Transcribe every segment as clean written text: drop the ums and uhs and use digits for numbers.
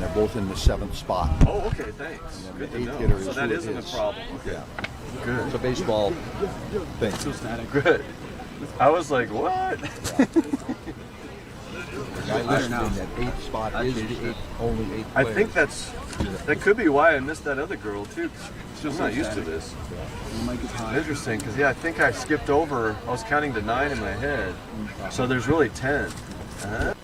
they're both in the 7th spot. Oh, okay, thanks. And Good the to 8th know. hitter So is that who it isn't a is. problem. Okay. Yeah. Good. It's a baseball thing. Good. I was like, what? The guy listed in that 8th spot is the only 8th I player. think that could be why I missed that other girl too. I'm not used to this. Interesting, because I think I skipped over. I was counting to 9 in my head, so there's really 10. Uh-huh.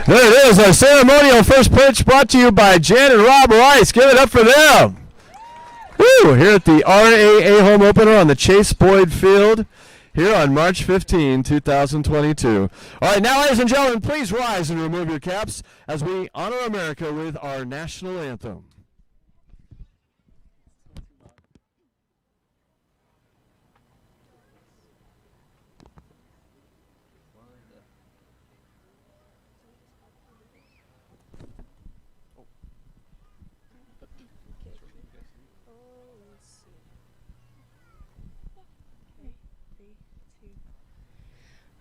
There it is, our ceremonial first pitch brought to you by Jan and Rob Rice. Give it up for them. Woo! Here at the RAA home opener on the Chase Boyd Field here on March 15, 2022. All right, now, ladies and gentlemen, please rise and remove your caps as we honor America with our national anthem.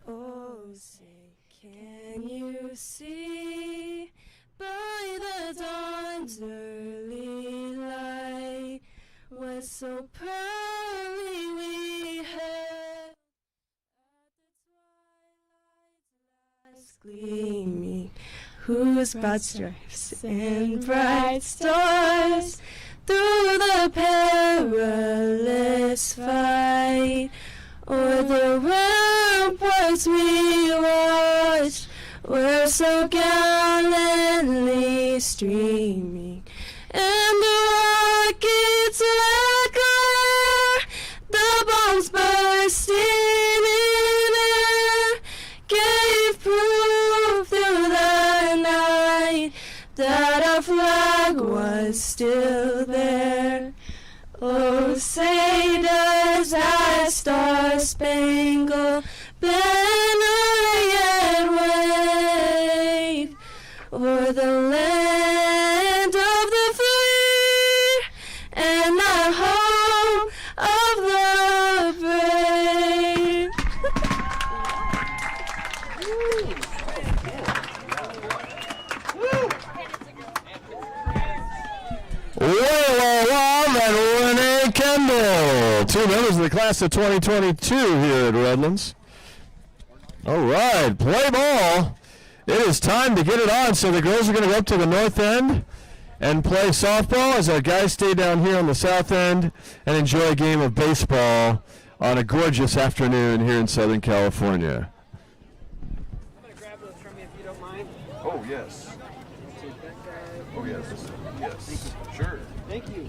Oh, say, can you see by the dawn's early light what so proudly we hailed at the twilight's last gleaming, whose broad stripes and bright stars through the perilous fight o'er the ramparts we watched were so gallantly streaming, and the rockets echo, the bombs bursting in air, gave proof through the night that our flag was still there. Oh, say does that star-spangled banner yet wave o'er the land of the free and the home of the brave? And Renee Kendall, 2 members of the class of 2022 here at Redlands. All right, play ball. It is time to get it on. So the girls are going to go up to the north end and play softball as our guys stay down here on the south end and enjoy a game of baseball on a gorgeous afternoon here in Southern California. I'm going to grab those from you if you don't mind. Oh, yes. Take that guy. Oh, yes. Yes. Sure. Thank you.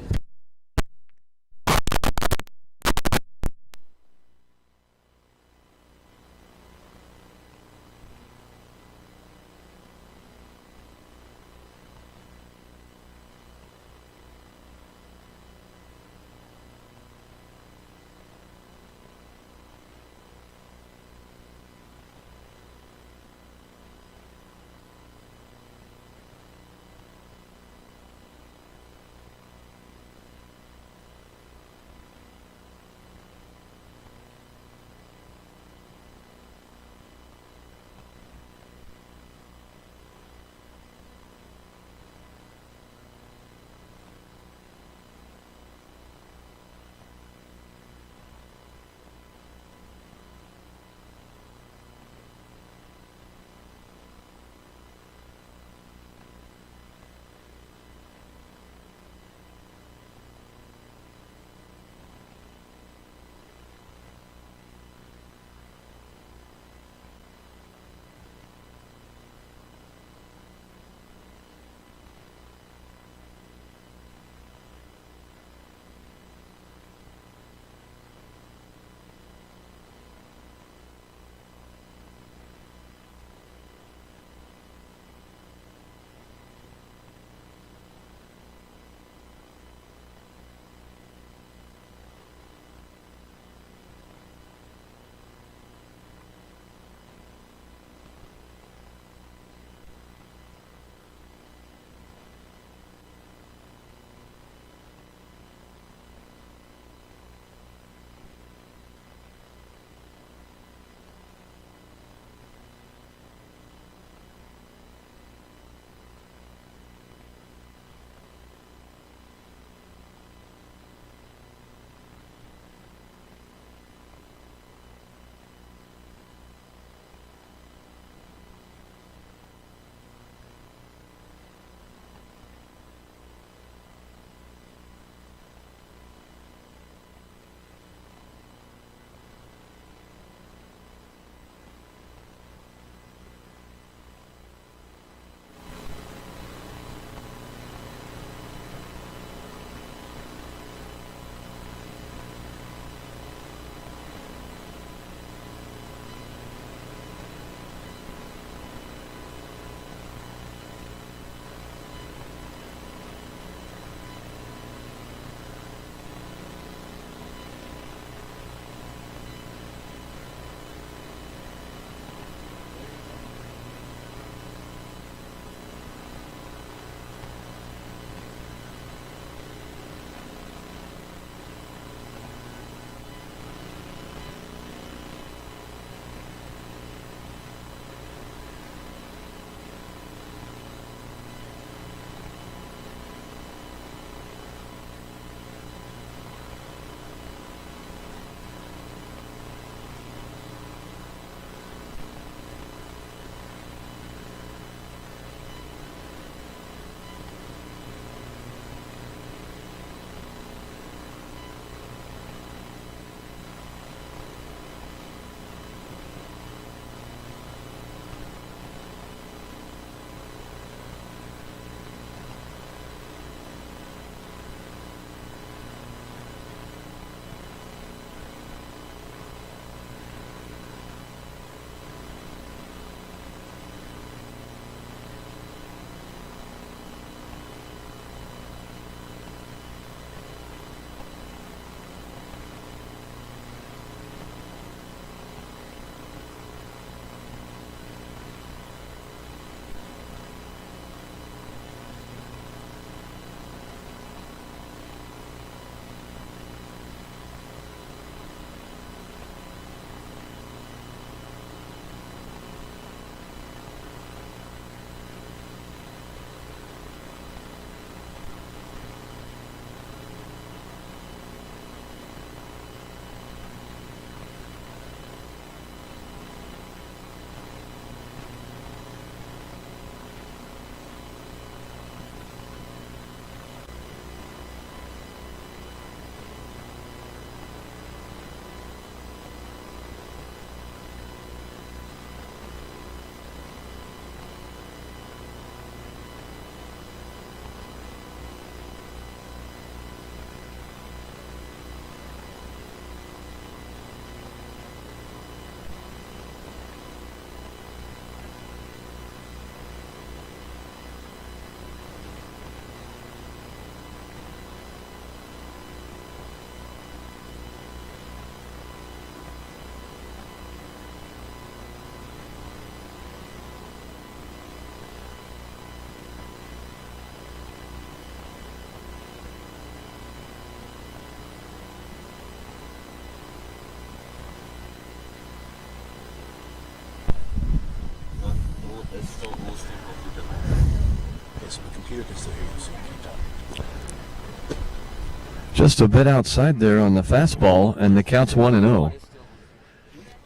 Just a bit outside there on the fastball, and the count's 1-0.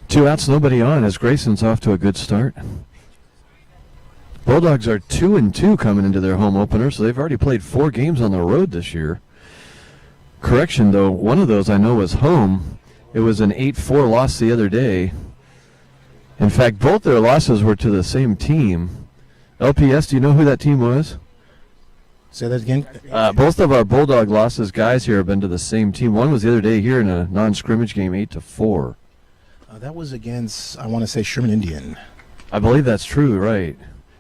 2 outs, nobody on, as Grayson's off to a good start. Bulldogs are 2-2 coming into their home opener, so they've already played 4 games on the road this year. Correction, though, one of those I know was home. It was an 8-4 loss the other day. In fact, both their losses were to the same team. LPS, do you know who that team was? Say that again. Both of our Bulldog losses guys here have been to the same team. One was the other day here in a non-scrimmage game, 8-4. That was against, I want to say, Sherman Indian. I believe that's true, right.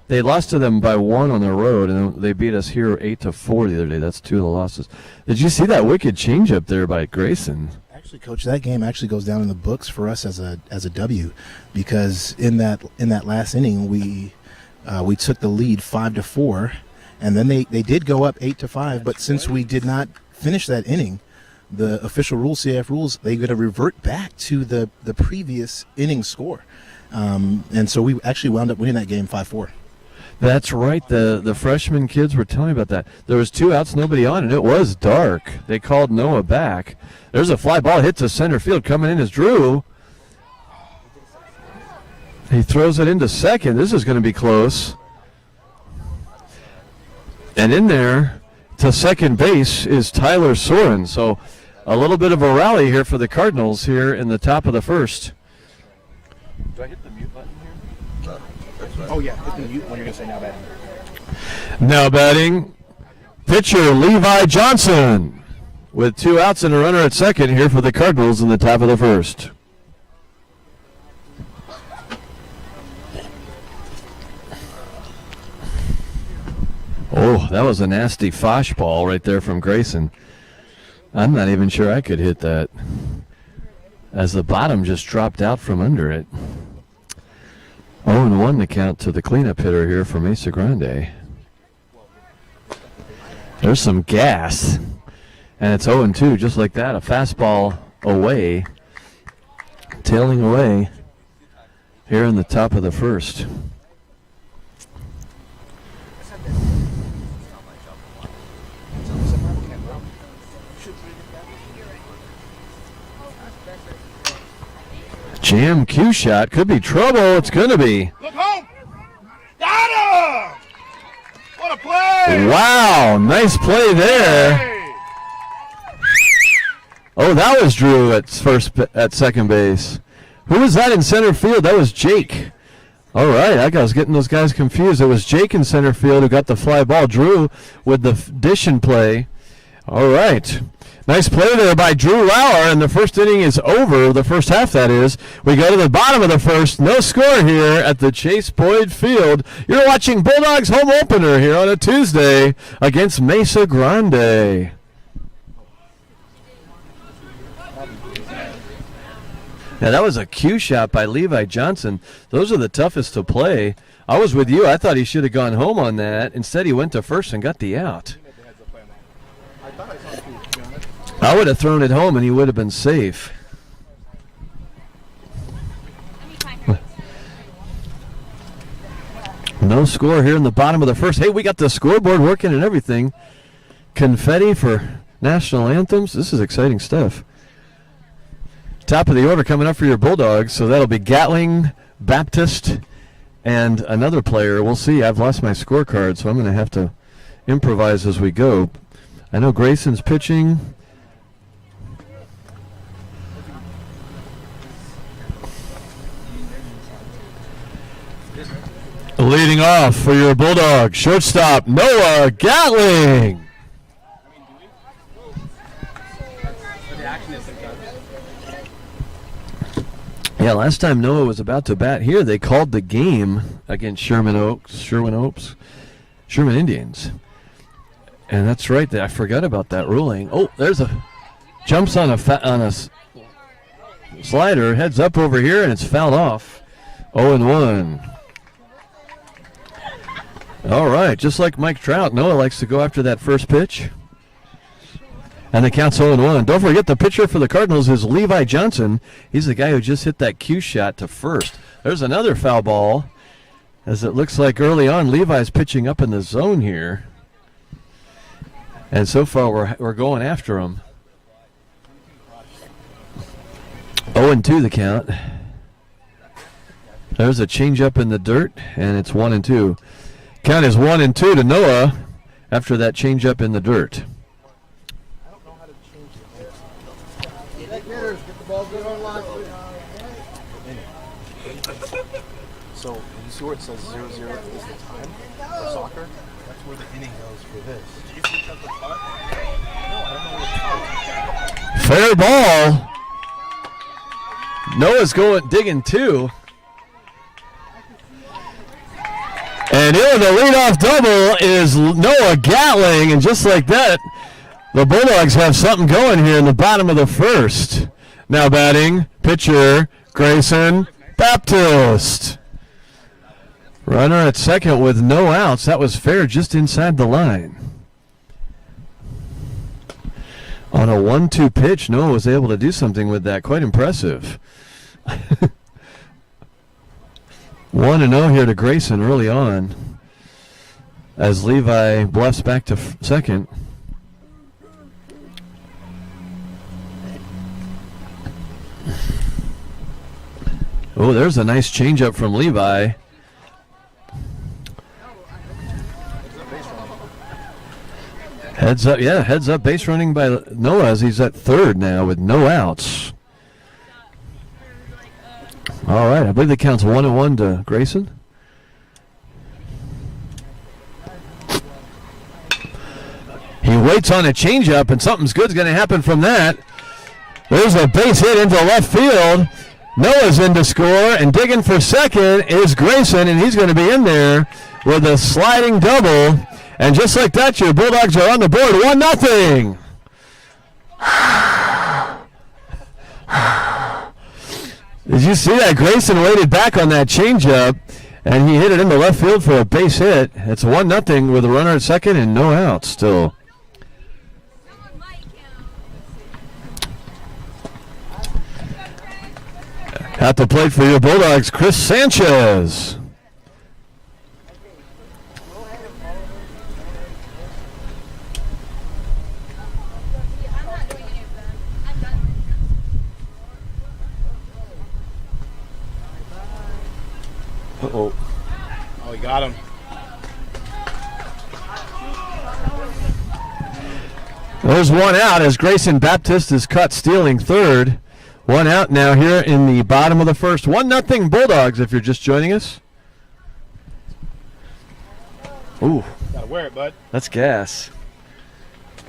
They lost to them by 1 on the road, and they beat us here 8-4 the other day. That's 2 of the losses. Did you see that wicked changeup there by Grayson? Actually, Coach, that game actually goes down in the books for us as a W, because in that last inning we took the lead 5-4, and then they did go up 8-5. But since we did not finish that inning, the official rules, CIF rules, they're going to revert back to the previous inning score, and so we actually wound up winning that game 5-4. That's right. The freshman kids were telling me about that. There was 2 outs, nobody on, and it was dark. They called Noah back. There's a fly ball hit to center field. Coming in is Drew. He throws it into second. This is going to be close. And in there to second base is Tyler Soren. So a little bit of a rally here for the Cardinals here in the top of the first. Do I hit the mute button here? Oh yeah, hit the mute when you're going to say now batting. Now batting, pitcher Levi Johnson with 2 outs and a runner at second here for the Cardinals in the top of the first. Oh, that was a nasty fosh ball right there from Grayson. I'm not even sure I could hit that, as the bottom just dropped out from under it. 0-1 the count to the cleanup hitter here for Mesa Grande. There's some gas, and it's 0-2 just like that. A fastball away, tailing away here in the top of the first. Jam Q shot, could be trouble. It's going to be. Look home. Got him! What a play! Wow, nice play there. Oh, that was Drew at second base. Who was that in center field? That was Jake. All right, I was getting those guys confused. It was Jake in center field who got the fly ball. Drew with the dish and play. All right. Nice play there by Drew Lauer, and the first inning is over, the first half that is. We go to the bottom of the first. No score here at the Chase Boyd Field. You're watching Bulldogs home opener here on a Tuesday against Mesa Grande. Now that was a cue shot by Levi Johnson. Those are the toughest to play. I was with you. I thought he should have gone home on that. Instead, he went to first and got the out. I would have thrown it home and he would have been safe. No score here in the bottom of the first. Hey, we got the scoreboard working and everything. Confetti for national anthems. This is exciting stuff. Top of the order coming up for your Bulldogs. So that'll be Gatling, Baptist, and another player. We'll see. I've lost my scorecard, so I'm going to have to improvise as we go. I know Grayson's pitching. Leading off for your Bulldog, shortstop Noah Gatling. Yeah, last time Noah was about to bat here, they called the game against Sherman Indians. And that's right, I forgot about that ruling. Oh, there's jumps on a slider, heads up over here, and it's fouled off. 0-1. All right, just like Mike Trout, Noah likes to go after that first pitch. And the count's 0-1. Don't forget, the pitcher for the Cardinals is Levi Johnson. He's the guy who just hit that cue shot to first. There's another foul ball. As it looks like early on, Levi's pitching up in the zone here. And so far, we're going after him. 0-2 the count. There's a changeup in the dirt, and it's 1-2. Count is 1-2 to Noah after that changeup in the dirt. So you see where it says 0-0 is the time for soccer? That's where the inning goes for this. Do you think that's the putt? No, I don't know what Fair ball. Noah's digging 2. And here the leadoff double is Noah Gatling, and just like that, the Bulldogs have something going here in the bottom of the first. Now batting, pitcher Grayson Baptist. Runner at second with no outs. That was fair just inside the line. On a 1-2 pitch, Noah was able to do something with that. Quite impressive. 1-0 here to Grayson early on as Levi bluffs back to second. Oh, there's a nice changeup from Levi. Heads up, yeah, heads up base running by Noah as he's at third now with no outs. All right, I believe the count's 1-1 to Grayson. He waits on a changeup, and something's good's going to happen from that. There's a base hit into left field. Noah's in to score, and digging for second is Grayson, and he's going to be in there with a sliding double. And just like that, your Bulldogs are on the board, 1-0. Did you see that? Grayson waited back on that changeup, and he hit it into left field for a base hit. It's 1-0 with a runner at second and no outs still. At the plate for your Bulldogs, Chris Sanchez. Oh, he got him. There's one out as Grayson Baptist is cut, stealing third. One out now here in the bottom of the first. 1-0 Bulldogs if you're just joining us. Ooh. Gotta wear it, bud. That's gas.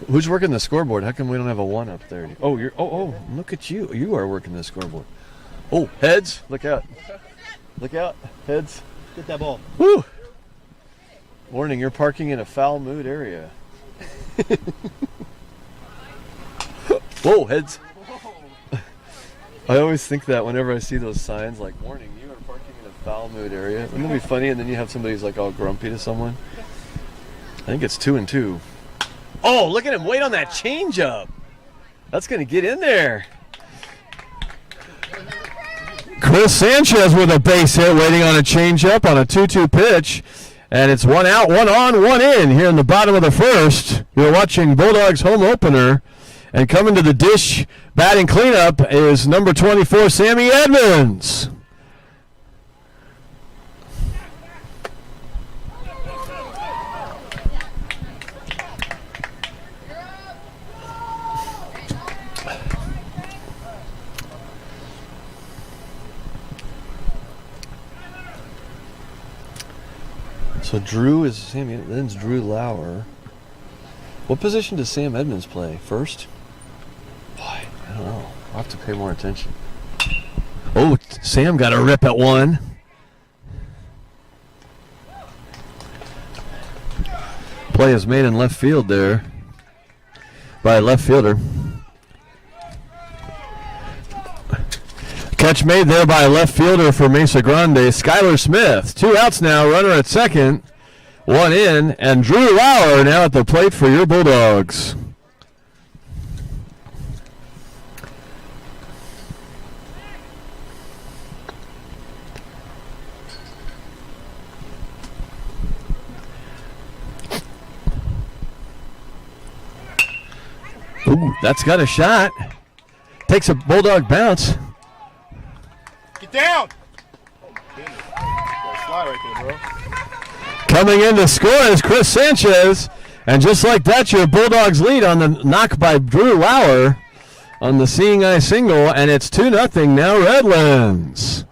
Who's working the scoreboard? How come we don't have a 1 up there? Oh, look at you. You are working the scoreboard. Oh, heads. Look out. Look out. Heads. Get that ball. Woo. Warning, you're parking in a foul mood area. Whoa, heads. I always think that whenever I see those signs like, warning, you are parking in a foul mood area. Wouldn't it be funny? And then you have somebody who's like all grumpy to someone. I think it's 2-2. Oh, look at him wait on that changeup. That's going to get in there. Chris Sanchez with a base hit waiting on a changeup on a 2-2 pitch. And it's 1 out, 1 on, 1 in here in the bottom of the first. You're watching Bulldogs home opener. And coming to the dish, batting cleanup is number 24, Sammy Edmonds. So Drew is Sammy Edmonds, Drew Lauer. What position does Sam Edmonds play? First? Boy, I don't know. I'll have to pay more attention. Oh, Sam got a rip at one. Play is made in left field there by a left fielder. Catch made there by a left fielder for Mesa Grande, Skylar Smith. 2 outs now, runner at second, 1 in, and Drew Lauer now at the plate for your Bulldogs. Ooh, that's got a shot. Takes a bulldog bounce. Get down. Slide right there, bro. Coming in to score is Chris Sanchez. And just like that, your Bulldogs lead on the knock by Drew Lauer on the seeing eye single. And it's 2-0 now Redlands.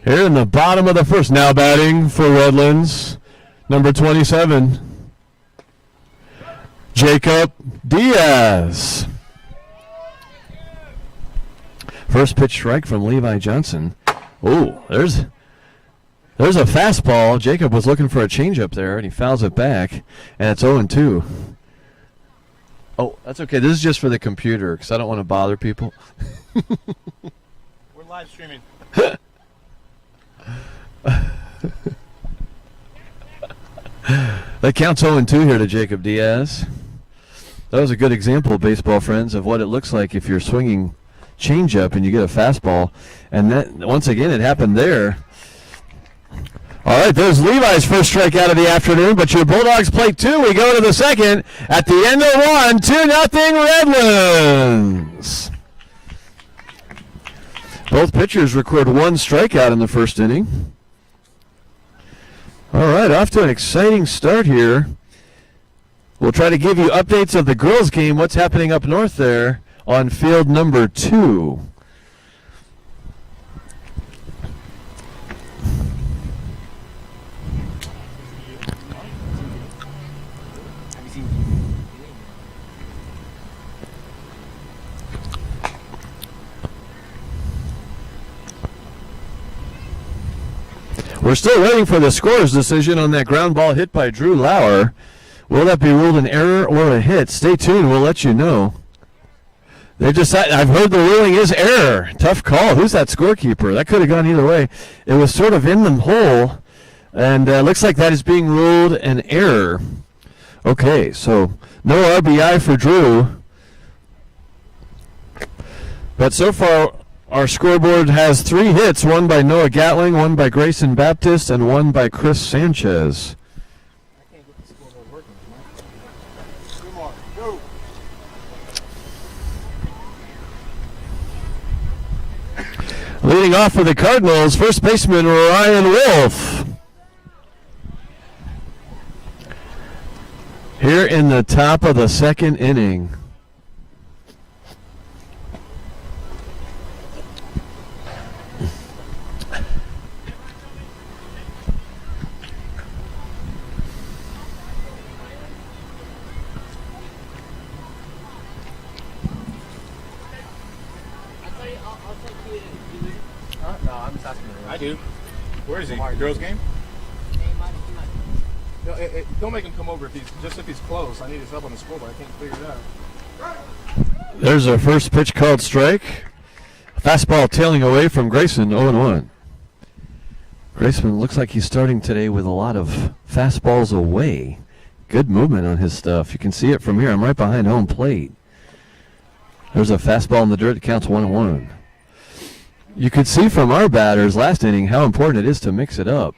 Here in the bottom of the first. Now batting for Redlands, number 27, Jacob Diaz. First pitch strike from Levi Johnson. Oh, there's a fastball. Jacob was looking for a changeup there, and he fouls it back, and it's 0-2. Oh, that's okay. This is just for the computer because I don't want to bother people. We're live streaming. That counts 0-2 here to Jacob Diaz. That was a good example, baseball friends, of what it looks like if you're swinging changeup and you get a fastball. And that, once again, it happened there. All right, there's Levi's first strikeout of the afternoon, but your Bulldogs play 2. We go to the second. At the end of 1, 2-0 Redlands. Both pitchers record 1 strikeout in the first inning. All right, off to an exciting start here. We'll try to give you updates of the girls' game, what's happening up north there on field number 2. We're still waiting for the scorer's decision on that ground ball hit by Drew Lauer. Will that be ruled an error or a hit? Stay tuned. We'll let you know. They decided. I've heard the ruling is error. Tough call. Who's that scorekeeper? That could have gone either way. It was sort of in the hole, and looks like that is being ruled an error. Okay, so no RBI for Drew. But so far, our scoreboard has 3 hits, 1 by Noah Gatling, 1 by Grayson Baptist, and 1 by Chris Sanchez. I can't get the scoreboard working. Come on, go. Leading off for the Cardinals, first baseman Ryan Wolf. Here in the top of the second inning. I do. Where is he? Girls' game? No, don't make him come over if he's close. I need his help on the scoreboard. I can't figure it out. There's a first pitch called strike. Fastball tailing away from Grayson, 0-1. Grayson looks like he's starting today with a lot of fastballs away. Good movement on his stuff. You can see it from here. I'm right behind home plate. There's a fastball in the dirt that counts 1-1. You could see from our batters last inning how important it is to mix it up.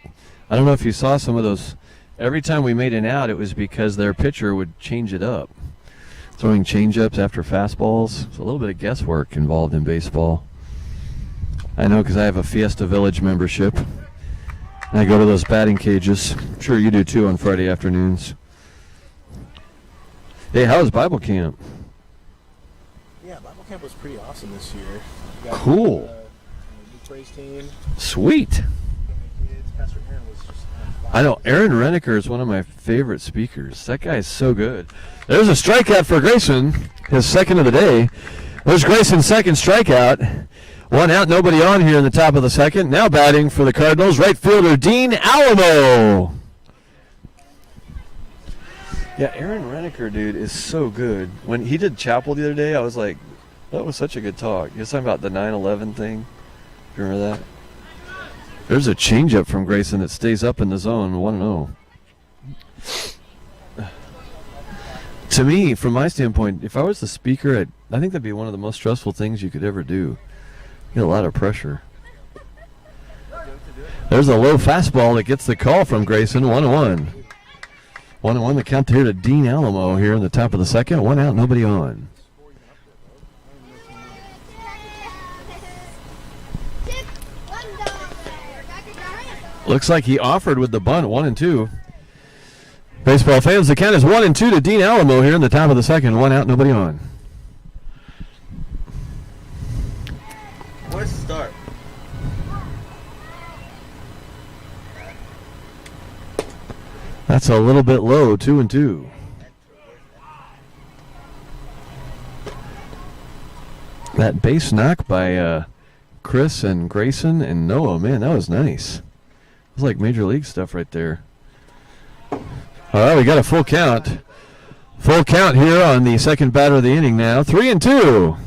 I don't know if you saw some of those. Every time we made an out, it was because their pitcher would change it up. Throwing changeups after fastballs. It's a little bit of guesswork involved in baseball. I know because I have a Fiesta Village membership. And I go to those batting cages. I'm sure you do too on Friday afternoons. Hey, how was Bible camp? Yeah, Bible camp was pretty awesome this year. Cool. New praise team. Sweet. Kids. Pastor Aaron was just on fire. I know Aaron Reniker is one of my favorite speakers. That guy is so good. There's a strikeout for Grayson, his second of the day. There's Grayson's second strikeout. 1 out, nobody on here in the top of the second. Now batting for the Cardinals, right fielder Dean Alamo. Yeah, Aaron Reniker, dude, is so good. When he did chapel the other day, I was like, that was such a good talk. He was talking about the 9/11 thing. Do you remember that? There's a changeup from Grayson that stays up in the zone, 1-0. To me, from my standpoint, if I was the speaker, I think that'd be one of the most stressful things you could ever do. You get a lot of pressure. There's a low fastball that gets the call from Grayson, 1-1. 1-1, the count here to Dean Alamo here in the top of the second. 1 out, nobody on. Looks like he offered with the bunt, 1-2. Baseball fans, the count is 1-2 to Dean Alamo here in the top of the second. 1 out, nobody on. Where's the start? That's a little bit low, 2-2. That base knock by Chris and Grayson and Noah, man, that was nice. It was like Major League stuff right there. All right, we got a full count. Full count here on the second batter of the inning now. 3-2.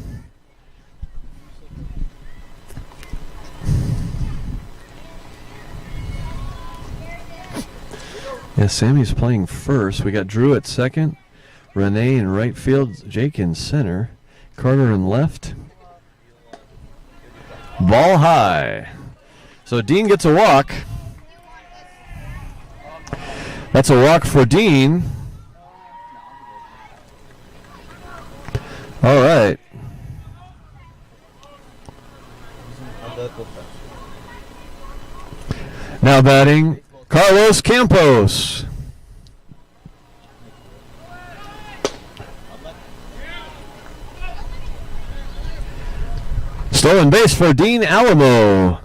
Yeah, Sammy's playing first. We got Drew at second, Renee in right field, Jake in center, Carter in left. Ball high. So Dean gets a walk. That's a walk for Dean. All right. Now batting, Carlos Campos. Stolen base for Dean Alamo.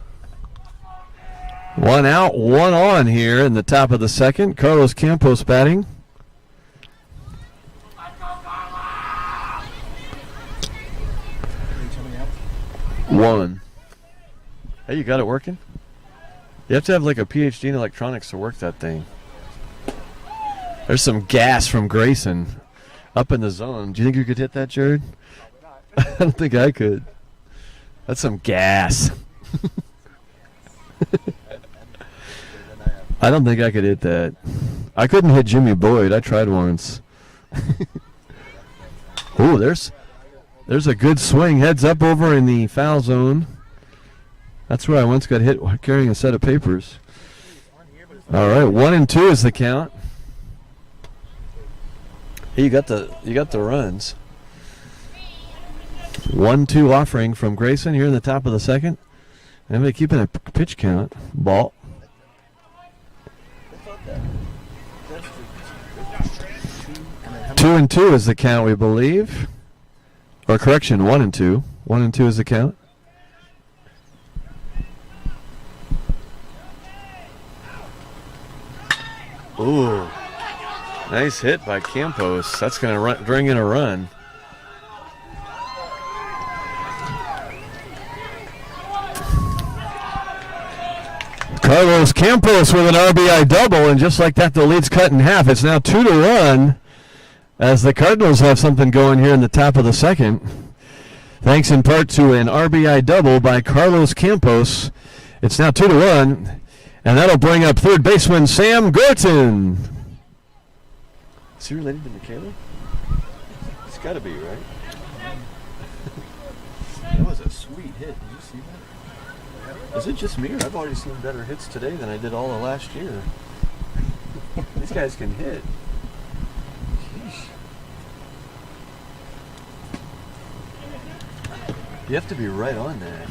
1 out, 1 on here in the top of the second. Carlos Campos batting. One. Hey, you got it working? You have to have like a PhD in electronics to work that thing. There's some gas from Grayson up in the zone. Do you think you could hit that, Jared? I don't think I could. That's some gas. I don't think I could hit that. I couldn't hit Jimmy Boyd. I tried once. Oh, there's a good swing. Heads up over in the foul zone. That's where I once got hit carrying a set of papers. All right, 1-2 is the count. Hey, you got the runs. 1-2 offering from Grayson here in the top of the second. And they're keeping a pitch count. Ball. 2-2 is the count, we believe. Or correction, 1-2. 1-2 is the count. Ooh. Nice hit by Campos. That's going to bring in a run. Carlos Campos with an RBI double, and just like that, the lead's cut in half. It's now 2-1 as the Cardinals have something going here in the top of the second. Thanks in part to an RBI double by Carlos Campos. It's now 2-1, and that'll bring up third baseman Sam Gorton. Is he related to Michaela? It's got to be, right? That was a sweet hit. Did you see that? Is it just me, or I've already seen better hits today than I did all of last year? These guys can hit. Jeez. You have to be right on that.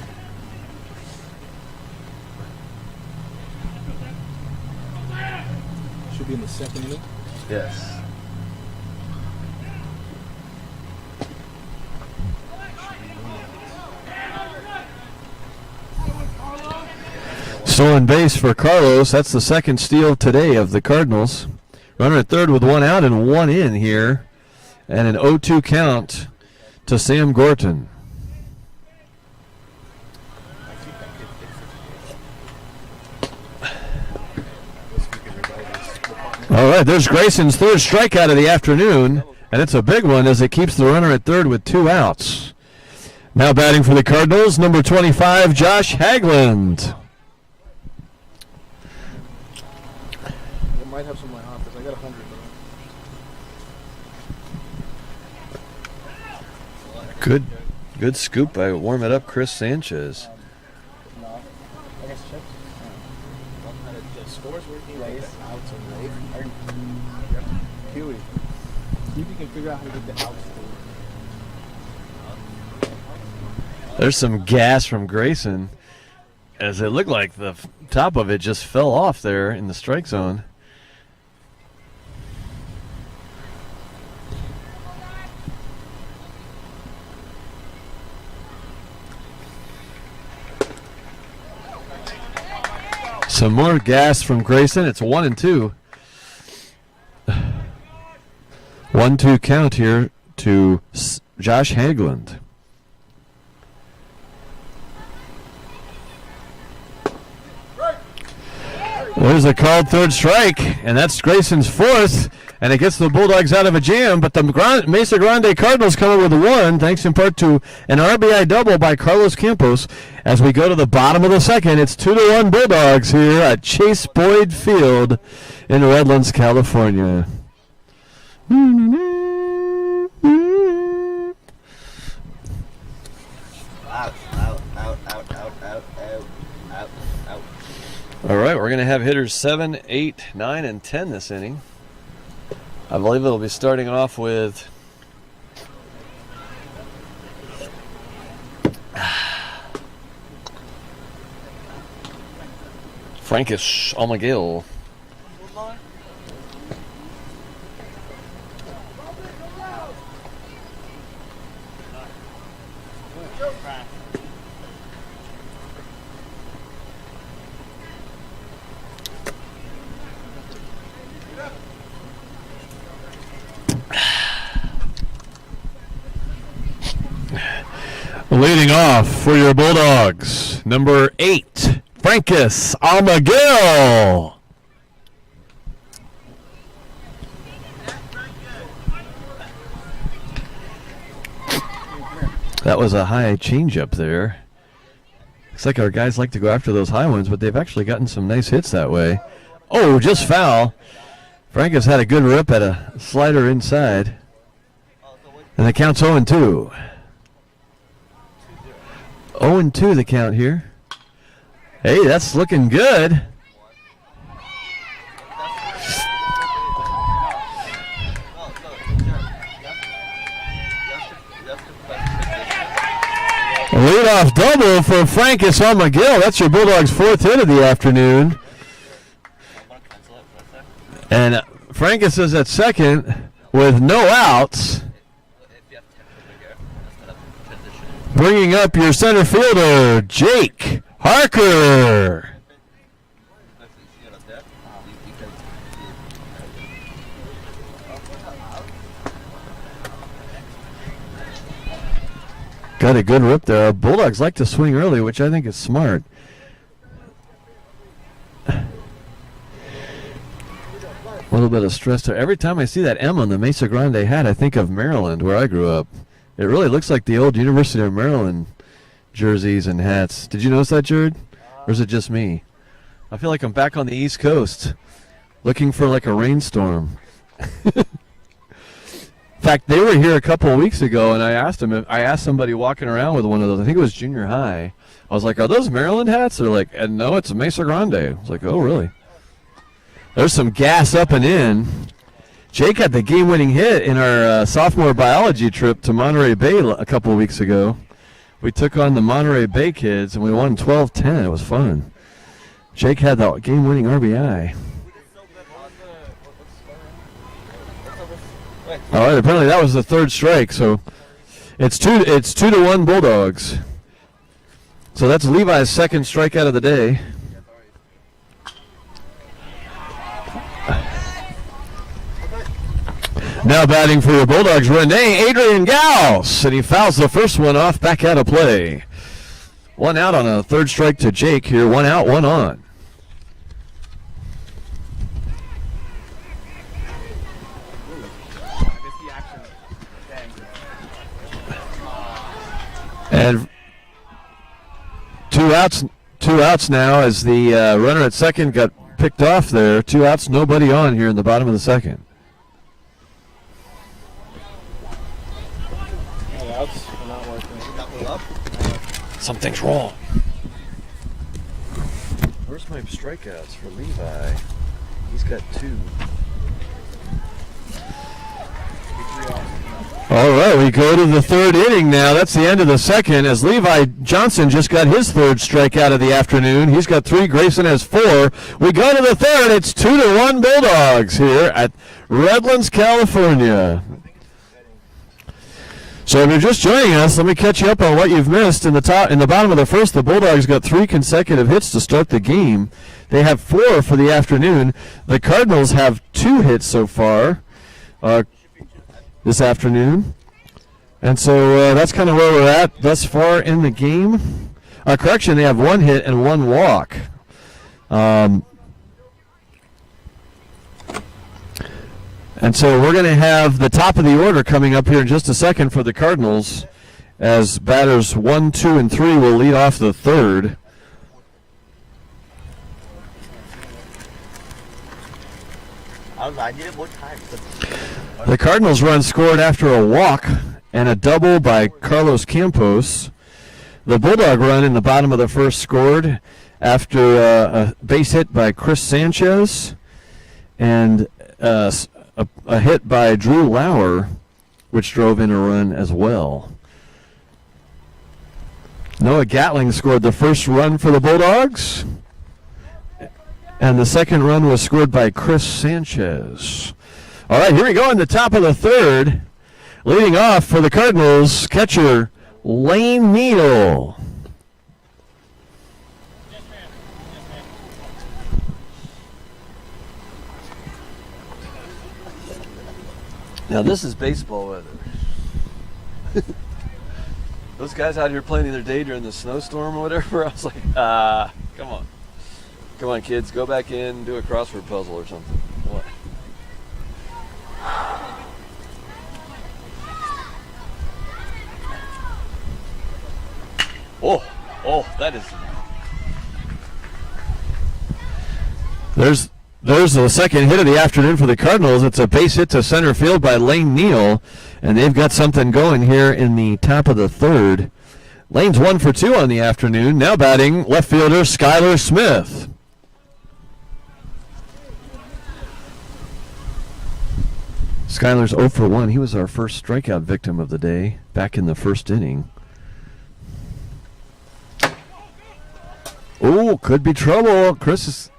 Should be in the second inning. Yes. Stolen base for Carlos. That's the second steal today of the Cardinals. Runner at third with 1 out and 1 in here. And an 0-2 count to Sam Gorton. All right, there's Grayson's third strikeout of the afternoon. And it's a big one as it keeps the runner at third with 2 outs. Now batting for the Cardinals, number 25, Josh Hagland. Might have some in my office. I got 100. Good scoop by Warm It Up Chris Sanchez. No. I guess chips. The scores working like outs and late. Huey. See if you can figure out how to get the outs. There's some gas from Grayson. as it looked like the top of it just fell off there in the strike zone. Some more gas from Grayson. It's 1-2. 1-2 count here to Josh Haglund. There's a called third strike, and that's Grayson's fourth, and it gets the Bulldogs out of a jam, but the Mesa Grande Cardinals come up with a one, thanks in part to an RBI double by Carlos Campos. As we go to the bottom of the second, it's 2-1 Bulldogs here at Chase Boyd Field in Redlands, California. All right, we're going to have hitters 7, 8, 9, and 10 this inning. I believe it'll be starting off with Frankish Almagill. Leading off for your Bulldogs, number 8, Francis Almagill. That was a high changeup there. Looks like our guys like to go after those high ones, but they've actually gotten some nice hits that way. Oh, just foul. Francis had a good rip at a slider inside. And the count's 0-2. 0-2 the count here. Hey, that's looking good. A leadoff double for Francis Almagill. That's your Bulldogs' 4th hit of the afternoon. And Francis is at second with no outs. Bringing up your center fielder, Jake Harker. Got a good rip there. Bulldogs like to swing early, which I think is smart. A little bit of stress there. Every time I see that M on the Mesa Grande hat, I think of Maryland, where I grew up. It really looks like the old University of Maryland jerseys and hats. Did you notice that, Jared? Or is it just me? I feel like I'm back on the East Coast looking for like a rainstorm. In fact, they were here a couple of weeks ago, and I asked somebody walking around with one of those. I think it was junior high. I was like, are those Maryland hats? They're like, and no, it's a Mesa Grande. I was like, oh, really? There's some gas up and in. Jake had the game-winning hit in our sophomore biology trip to Monterey Bay a couple of weeks ago. We took on the Monterey Bay kids, and we won 12-10. It was fun. Jake had the game-winning RBI. All right, apparently that was the third strike, so it's 2-1 Bulldogs. So that's Levi's second strikeout of the day. Now batting for your Bulldogs, Adrian Gauss, and he fouls the first one off, back out of play. One out on a third strike to Jake here, one out, one on. And two outs now as the runner at second got picked off there. 2 outs, nobody on here in the bottom of the second. Something's wrong. Where's my strikeouts for Levi? He's got 2. All right. right, we go to the third inning now. That's the end of the second as Levi Johnson just got his third strikeout of the afternoon. He's got 3. Grayson has 4. We go to the third. It's 2-1 Bulldogs here at Redlands, California. So if you're just joining us, let me catch you up on what you've missed. In the bottom of the first, the Bulldogs got 3 consecutive hits to start the game. They have 4 for the afternoon. The Cardinals have 2 hits so far this afternoon. And so that's kind of where we're at thus far in the game. Correction, they have 1 hit and 1 walk. And so we're going to have the top of the order coming up here in just a second for the Cardinals, as batters 1, 2, and 3 will lead off the third. The Cardinals run scored after a walk and a double by Carlos Campos. The Bulldog run in the bottom of the first scored after a base hit by Chris Sanchez and a hit by Drew Lauer, which drove in a run as well. Noah Gatling scored the first run for the Bulldogs, and the second run was scored by Chris Sanchez. All right, here we go in the top of the third. Leading off for the Cardinals, catcher Lane Neal. Now this is baseball weather. Those guys out here playing the other day during the snowstorm or whatever, I was like, come on. Come on, kids, go back in, do a crossword puzzle or something. What? Oh, that is... There's the second hit of the afternoon for the Cardinals. It's a base hit to center field by Lane Neal, and they've got something going here in the top of the third. Lane's 1 for 2 on the afternoon. Now batting left fielder Skylar Smith. Skylar's 0 for 1. He was our first strikeout victim of the day back in the first inning. Oh, could be trouble. Chris is...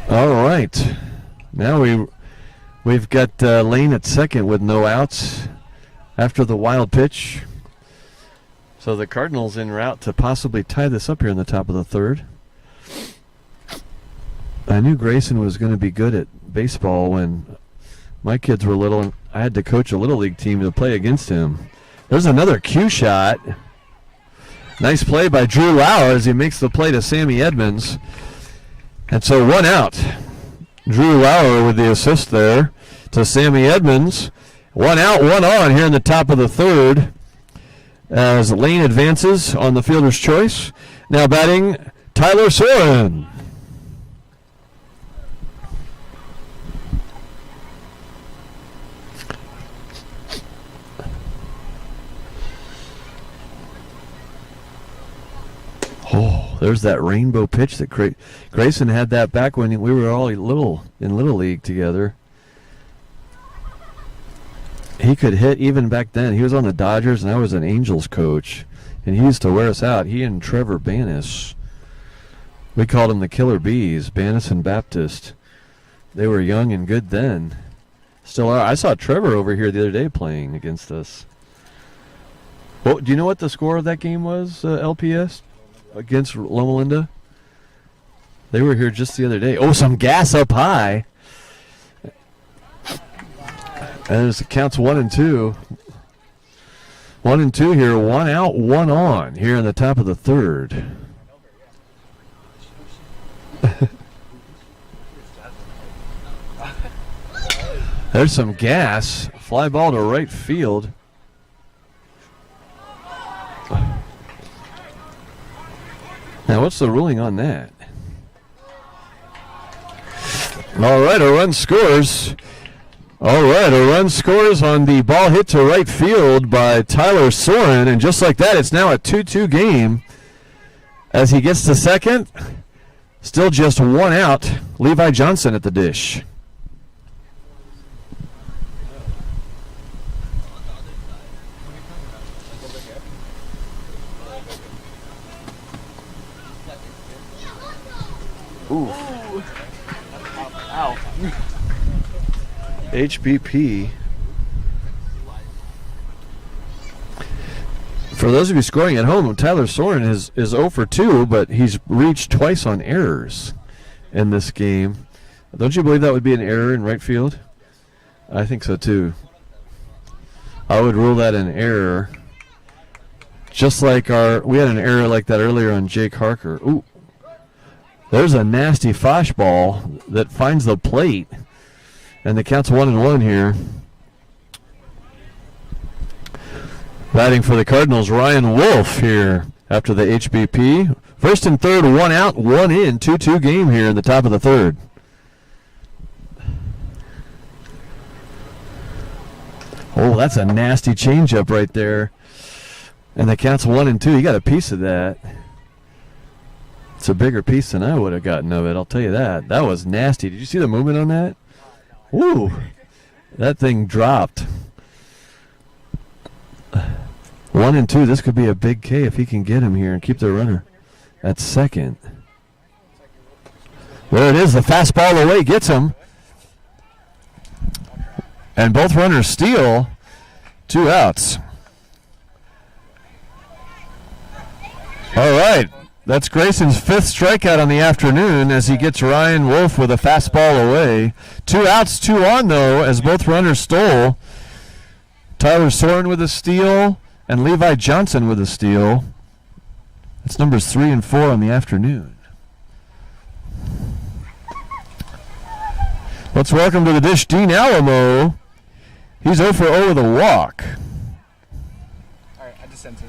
All right. Now we've got Lane at second with no outs after the wild pitch. So the Cardinals en route to possibly tie this up here in the top of the third. I knew Grayson was going to be good at baseball when my kids were little, and I had to coach a little league team to play against him. There's another cue shot. Nice play by Drew Lauer as he makes the play to Sammy Edmonds. And so 1 out. Drew Lauer with the assist there to Sammy Edmonds. 1 out, 1 on here in the top of the third as Lane advances on the fielder's choice. Now batting Tyler Soren. Oh, there's that rainbow pitch that Grayson had that back when we were all in Little League together. He could hit even back then. He was on the Dodgers, and I was an Angels coach, and he used to wear us out. He and Trevor Bannis. We called him the Killer Bees, Bannis and Baptist. They were young and good then. Still are. I saw Trevor over here the other day playing against us. Well, do you know what the score of that game was, LPS? Against Loma Linda? They were here just the other day. Oh, some gas up high. And it counts 1 and 2. 1 and 2 here. 1 out, 1 on here in the top of the third. There's some gas. Fly ball to right field. Now, what's the ruling on that? All right, a run scores. All right, a run scores on the ball hit to right field by Tyler Soren, and just like that, it's now a 2-2 game. As he gets to second, still just 1 out. Levi Johnson at the dish. Ooh. Ow. HBP. For those of you scoring at home, Tyler Soren is 0 for 2, but he's reached twice on errors in this game. Don't you believe that would be an error in right field? I think so too. I would rule that an error. Just like we had an error like that earlier on Jake Harker. Ooh. There's a nasty fastball that finds the plate. And the count's 1-1 here. Batting for the Cardinals, Ryan Wolf here after the HBP. First and third, 1 out, 1 in, 2-2 game here in the top of the third. Oh, that's a nasty changeup right there. And the count's 1-2. You got a piece of that. It's a bigger piece than I would have gotten of it, I'll tell you that. That was nasty. Did you see the movement on that? Woo! That thing dropped. 1-2. This could be a big K if he can get him here and keep the runner at second. There it is. The fastball away gets him. And both runners steal. 2 outs. All right. That's Grayson's 5th strikeout on the afternoon as he gets Ryan Wolf with a fastball away. 2 outs, 2 on, though, as both runners stole. Tyler Soren with a steal and Levi Johnson with a steal. That's numbers 3 and 4 on the afternoon. Let's welcome to the dish Dean Alamo. He's 0 for 0 with a walk. All right, I just sent it.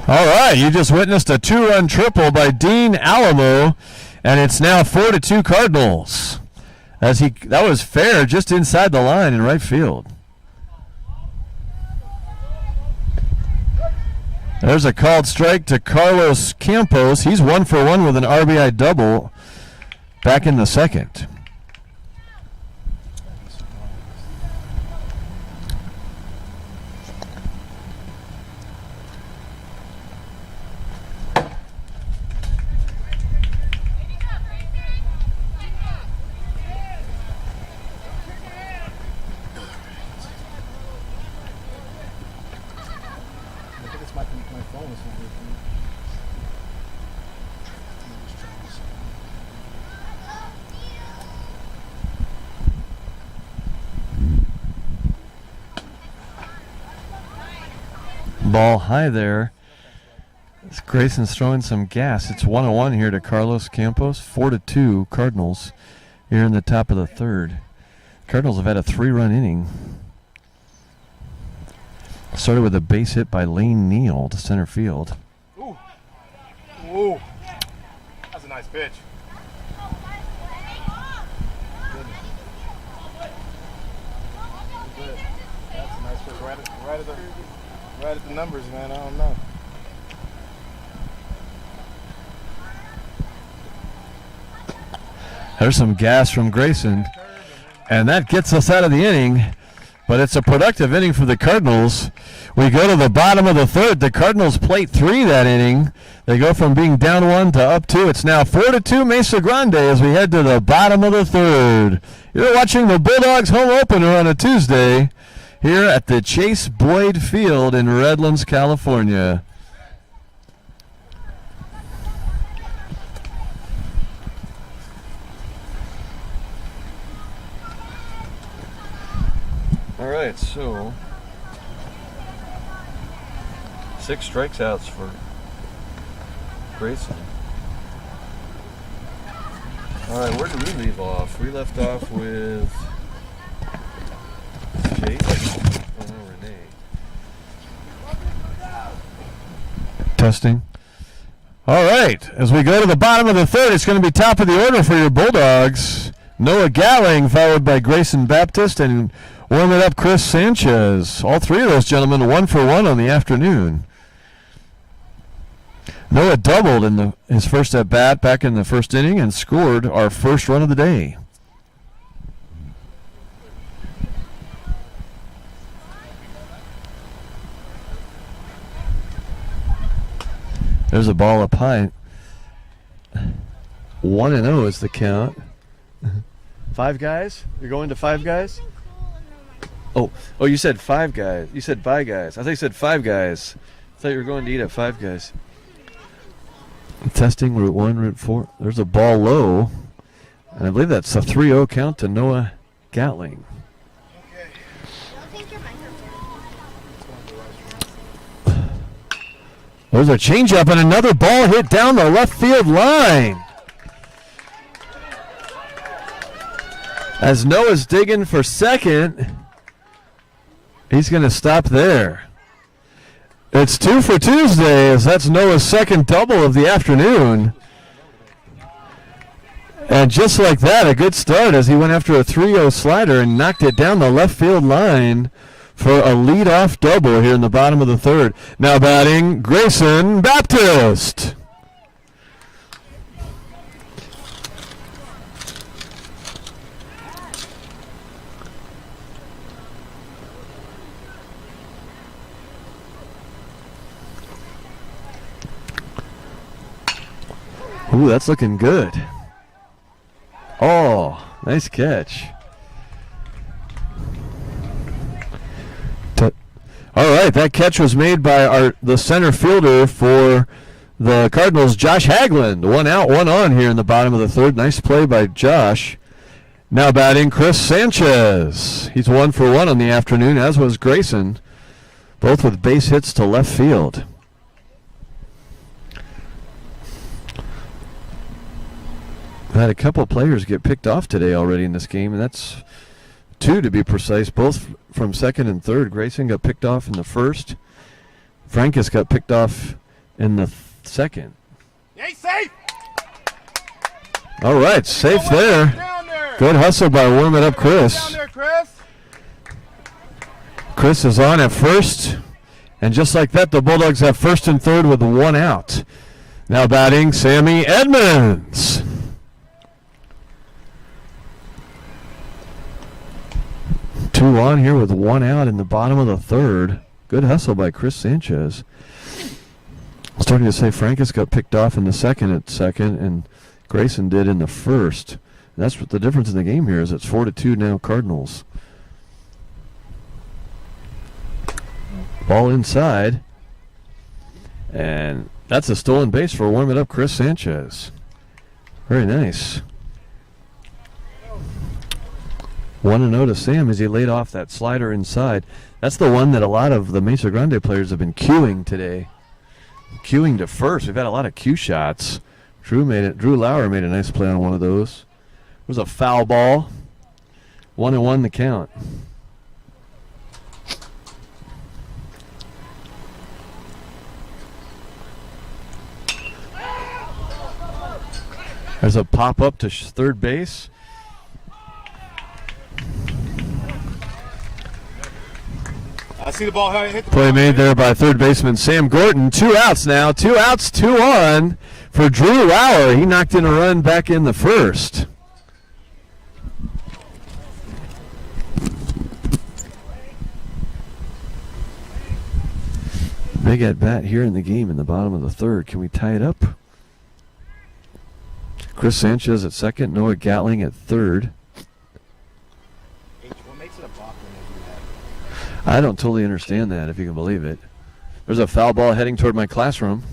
All right, you just witnessed a 2-run triple by Dean Alamo, and it's now 4-2 Cardinals. That was fair, just inside the line in right field. There's a called strike to Carlos Campos. He's 1 for 1 with an RBI double back in the second. Ball high there. Grayson's throwing some gas. It's 1-1 here to Carlos Campos. 4-2 Cardinals here in the top of the third. Cardinals have had a 3-run inning. Started with a base hit by Lane Neal to center field. Ooh. Ooh. That's a nice pitch. That's a nice pitch. Right at the numbers, man. I don't know. There's some gas from Grayson, and that gets us out of the inning. But it's a productive inning for the Cardinals. We go to the bottom of the third. The Cardinals plate 3 that inning. They go from being down 1 to up 2. It's now 4-2 Mesa Grande as we head to the bottom of the third. You're watching the Bulldogs home opener on a Tuesday here at the Chase Boyd Field in Redlands, California. All right, so 6 strikeouts for Grayson. All right, where did we leave off? We left off with Jake. Oh no, Renee. Testing. All right, as we go to the bottom of the third, it's going to be top of the order for your Bulldogs. Noah Galling, followed by Grayson Baptist, and warming up Chris Sanchez. All three of those gentlemen 1-for-1 on the afternoon. Noah doubled in his first at-bat back in the first inning and scored our first run of the day. There's a ball up high. 1-0 is the count. 5 guys? You're going to 5 guys? Oh, you said 5 guys. You said bye guys. I thought you said 5 guys. I thought you were going to eat at 5 guys. Testing route 1, route 4. There's a ball low. And I believe that's a 3-0 count to Noah Gatling. There's a changeup and another ball hit down the left field line. As Noah's digging for second, he's going to stop there. It's 2 for Tuesday, as that's Noah's second double of the afternoon. And just like that, a good start as he went after a 3-0 slider and knocked it down the left field line for a leadoff double here in the bottom of the third. Now batting, Grayson Baptist. Ooh, that's looking good. Oh, nice catch. All right, that catch was made by the center fielder for the Cardinals, Josh Haglund. 1 out, 1 on here in the bottom of the third. Nice play by Josh. Now batting, Chris Sanchez. He's 1-for-1 on the afternoon, as was Grayson, both with base hits to left field. Had a couple players get picked off today already in this game, and that's 2 to be precise, both from second and third. Grayson got picked off in the first. Frankus got picked off in the second. Hey, safe! All right, safe there. Good hustle by warming up Chris. Down there, Chris. Chris is on at first, and just like that, the Bulldogs have first and third with 1 out. Now batting, Sammy Edmonds. 2 on here with 1 out in the bottom of the third. Good hustle by Chris Sanchez. Starting to say Frankus got picked off in the second at second, and Grayson did in the first. And that's what the difference in the game here is. It's 4-2 now Cardinals. Ball inside. And that's a stolen base for warming up Chris Sanchez. Very nice. 1-0 to Sam as he laid off that slider inside. That's the one that a lot of the Mesa Grande players have been cueing today. Cueing to first. We've had a lot of cue shots. Drew Lauer made a nice play on one of those. It was a foul ball. 1-1 the count. There's a pop up to third base. I see the ball hit the Play made there by third baseman Sam Gordon. 2 outs now. 2 outs, 2 on for Drew Lauer. He knocked in a run back in the first. Big at bat here in the game in the bottom of the third. Can we tie it up? Chris Sanchez at second. Noah Gatling at third. What makes it a block when they do that? I don't totally understand that, if you can believe it. There's a foul ball heading toward my classroom.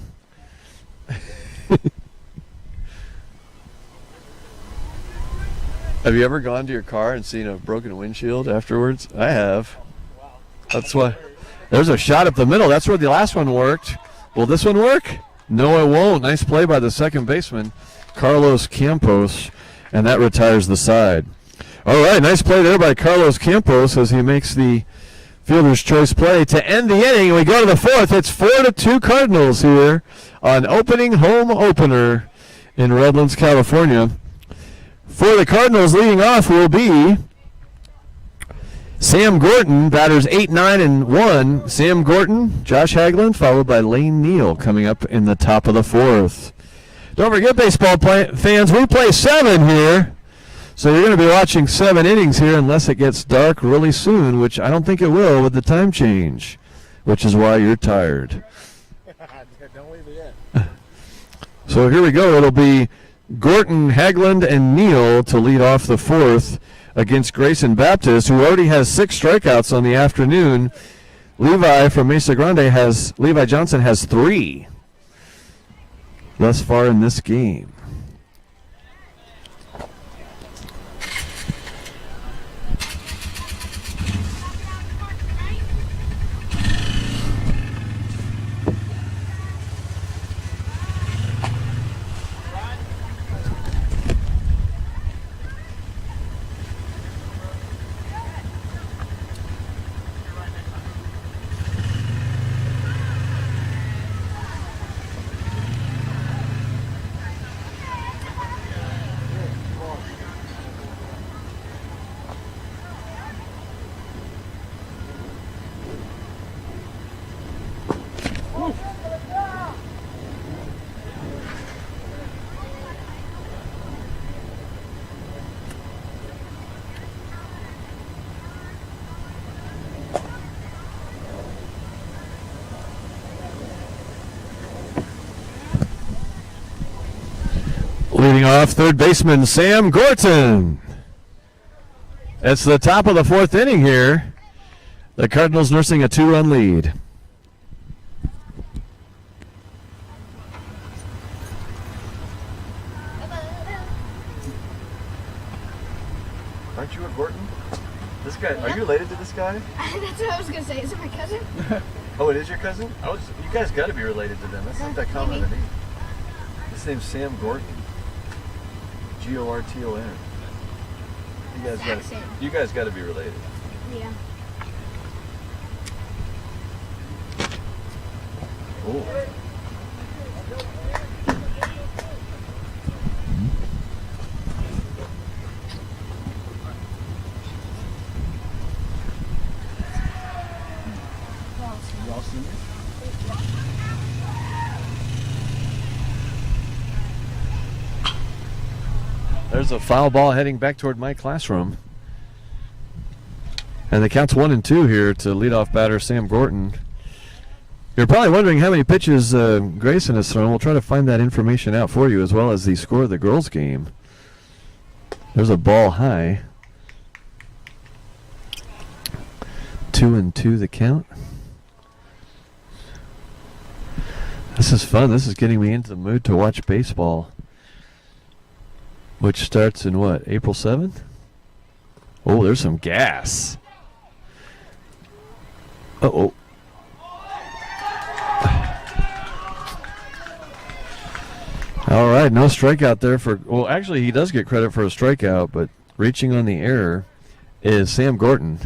Have you ever gone to your car and seen a broken windshield afterwards? I have. That's why. There's a shot up the middle. That's where the last one worked. Will this one work? No, it won't. Nice play by the second baseman, Carlos Campos, and that retires the side. All right, nice play there by Carlos Campos as he makes the Fielder's choice play to end the inning. We go to the fourth. It's 4-2 Cardinals here on opening home opener in Redlands, California. For the Cardinals, leading off will be Sam Gorton, batters 8, 9, and 1. Sam Gorton, Josh Hagland, followed by Lane Neal coming up in the top of the fourth. Don't forget, baseball fans, we play 7 here. So you're going to be watching 7 innings here unless it gets dark really soon, which I don't think it will with the time change, which is why you're tired. Don't leave it in. So here we go. It'll be Gorton, Hagland, and Neal to lead off the fourth against Grayson Baptist, who already has 6 strikeouts on the afternoon. Levi from Mesa Grande Levi Johnson has 3 thus far in this game. Leading off, third baseman Sam Gorton. It's the top of the fourth inning here. The Cardinals nursing a 2-run lead. Aren't you a Gorton? This guy, are you related to this guy? That's what I was gonna say. Is it my cousin? Oh, it is your cousin? You guys got to be related to them. That's not that common to me. His name's Sam Gorton. Gorton. You guys got to be related. Yeah. Ooh. There's a foul ball heading back toward my classroom. And the count's 1-2 here to leadoff batter Sam Gorton. You're probably wondering how many pitches Grayson has thrown. We'll try to find that information out for you, as well as the score of the girls' game. There's a ball high. 2-2 the count. This is fun. This is getting me into the mood to watch baseball. Which starts in what, April 7th? Oh, there's some gas. Uh-oh. All right, no strikeout there for, well, actually he does get credit for a strikeout, but reaching on the error is Sam Gorton.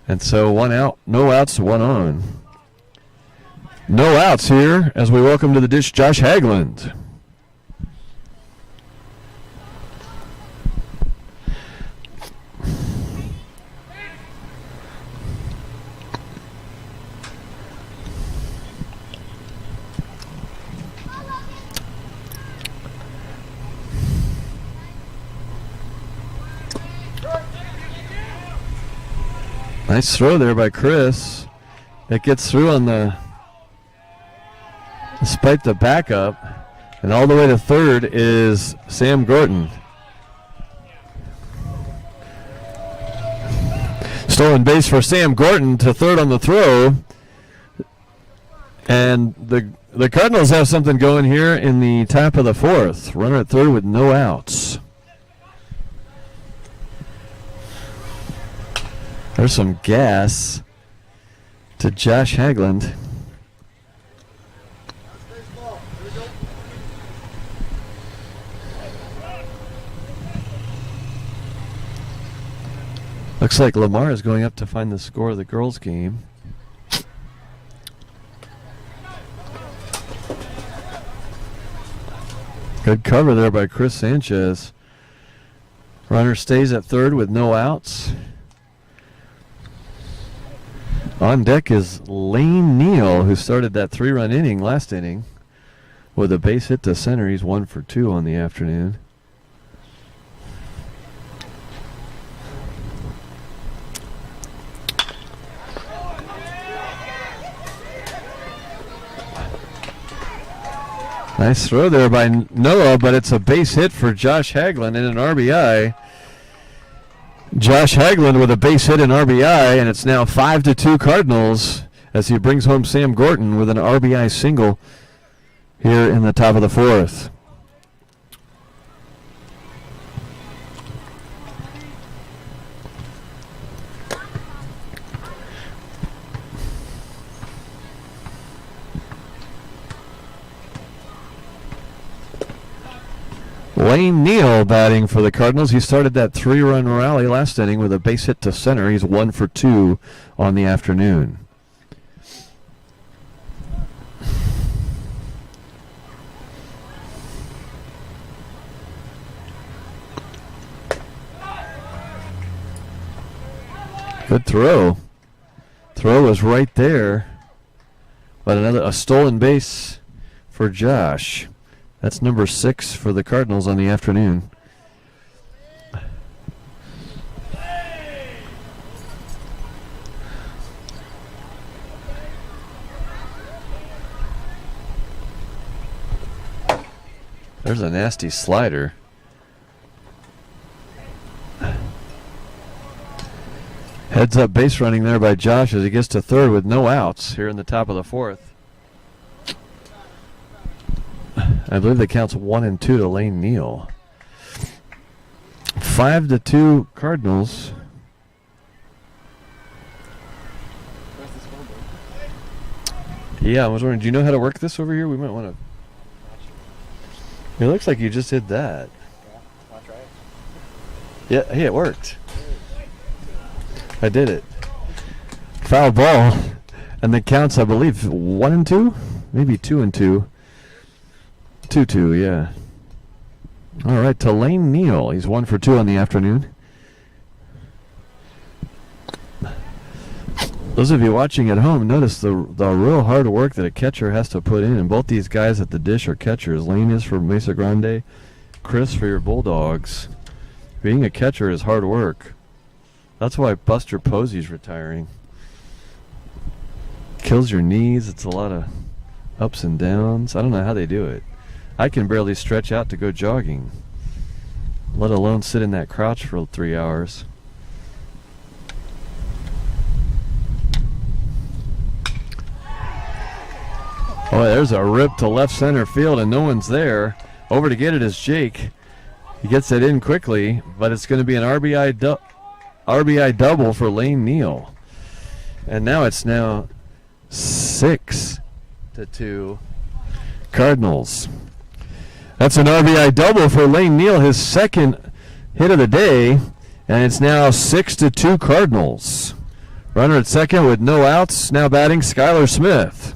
And so 1 out, no outs, 1 on. No outs here as we welcome to the dish Josh Hagland. Nice throw there by Chris. That gets through on despite the backup. And all the way to third is Sam Gorton. Stolen base for Sam Gorton to third on the throw. And the Cardinals have something going here in the top of the fourth. Runner at third with no outs. There's some gas to Josh Hagland. Looks like Lamar is going up to find the score of the girls' game. Good cover there by Chris Sanchez. Runner stays at third with no outs. On deck is Lane Neal, who started that 3-run inning last inning with a base hit to center. He's 1 for 2 on the afternoon. Nice throw there by Noah, but it's a base hit for Josh Haglund and an RBI. Josh Haglund with a base hit and RBI, and it's now 5-2 Cardinals as he brings home Sam Gorton with an RBI single here in the top of the fourth. Lane Neal batting for the Cardinals. He started that 3-run rally last inning with a base hit to center. He's 1 for 2 on the afternoon. Good throw. Throw was right there. But a stolen base for Josh. That's number 6 for the Cardinals on the afternoon. There's a nasty slider. Heads up base running there by Josh as he gets to third with no outs here in the top of the fourth. I believe the count's 1-2 to Lane Neal. 5-2 Cardinals. Yeah, I was wondering, do you know how to work this over here? We might want to. It looks like you just did that. Yeah, want to try it? Yeah, hey, it worked. I did it. Foul ball. And the counts, I believe, 1-2? Maybe 2-2. 2-2, yeah. All right, to Lane Neal. He's 1 for 2 on the afternoon. Those of you watching at home, notice the real hard work that a catcher has to put in. And both these guys at the dish are catchers. Lane is for Mesa Grande, Chris for your Bulldogs. Being a catcher is hard work. That's why Buster Posey's retiring. Kills your knees. It's a lot of ups and downs. I don't know how they do it. I can barely stretch out to go jogging, let alone sit in that crouch for 3 hours. Oh, there's a rip to left center field, and no one's there. Over to get it is Jake. He gets it in quickly, but it's going to be an RBI double for Lane Neal. And now it's 6-2 Cardinals. That's an RBI double for Lane Neal, his second hit of the day, and it's now 6-2 Cardinals. Runner at second with no outs, now batting Skylar Smith.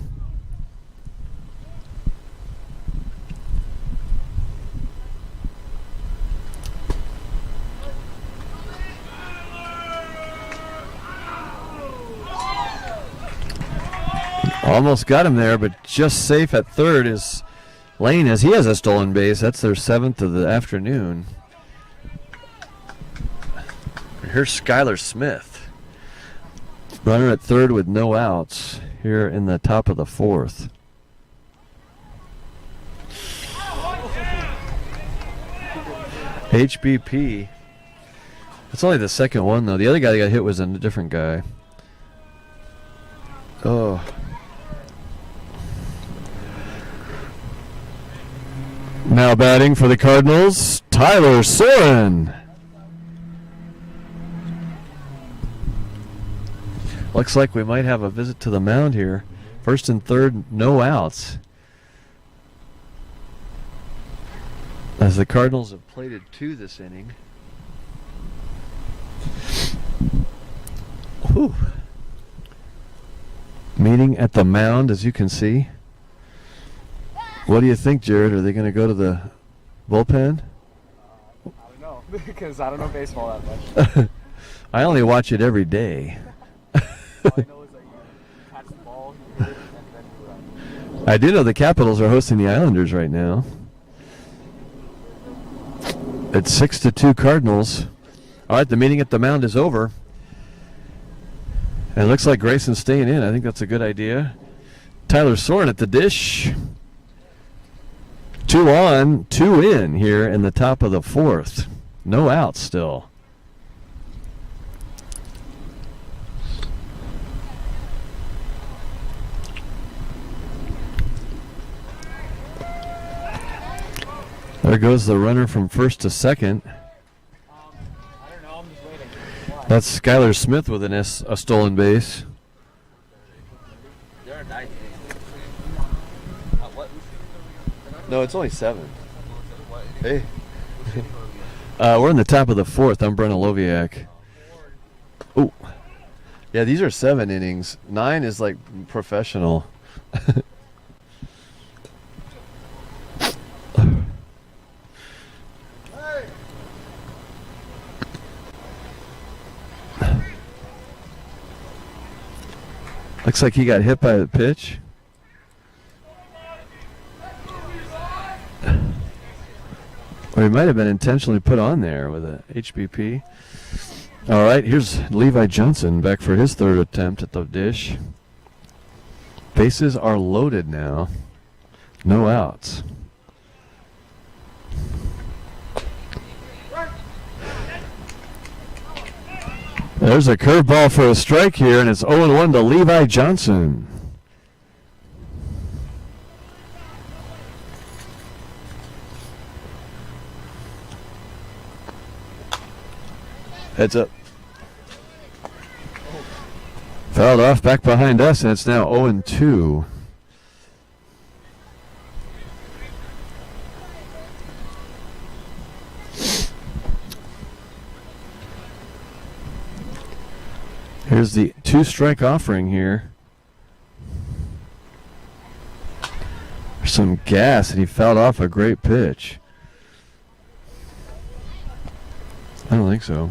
Almost got him there, but just safe at third is Lane, as he has a stolen base. That's their 7th of the afternoon. Here's Skylar Smith. Runner at third with no outs here in the top of the fourth. HBP. That's only the second one, though. The other guy that got hit was a different guy. Oh. Now batting for the Cardinals, Tyler Soren. Looks like we might have a visit to the mound here. First and third, no outs. As the Cardinals have plated 2 this inning. Whew. Meeting at the mound, as you can see. What do you think, Jared? Are they going to go to the bullpen? I don't know, because I don't know baseball that much. I only watch it every day. All I know is that you catch the ball, you hit it, and then you run. I do know the Capitals are hosting the Islanders right now. It's 6-2 Cardinals. All right, the meeting at the mound is over. And it looks like Grayson's staying in. I think that's a good idea. Tyler Soren at the dish. 2 on, 2 in here in the top of the 4th. No outs still. There goes the runner from first to second. I don't know, I'm just waiting. Why? That's Skylar Smith with a stolen base. No, it's only 7. Hey. We're in the top of the 4th. I'm Brenna Loviak. Oh. Yeah, these are 7 innings. 9 is like professional. Looks like he got hit by the pitch. Or he might have been intentionally put on there with a HBP. All right, here's Levi Johnson back for his 3rd attempt at the dish. Bases are loaded now. No outs. There's a curveball for a strike here, and it's 0-1 to Levi Johnson. Heads up. Fouled off back behind us, and it's now 0-2. Here's the 2-strike offering here. There's some gas, and he fouled off a great pitch. I don't think so.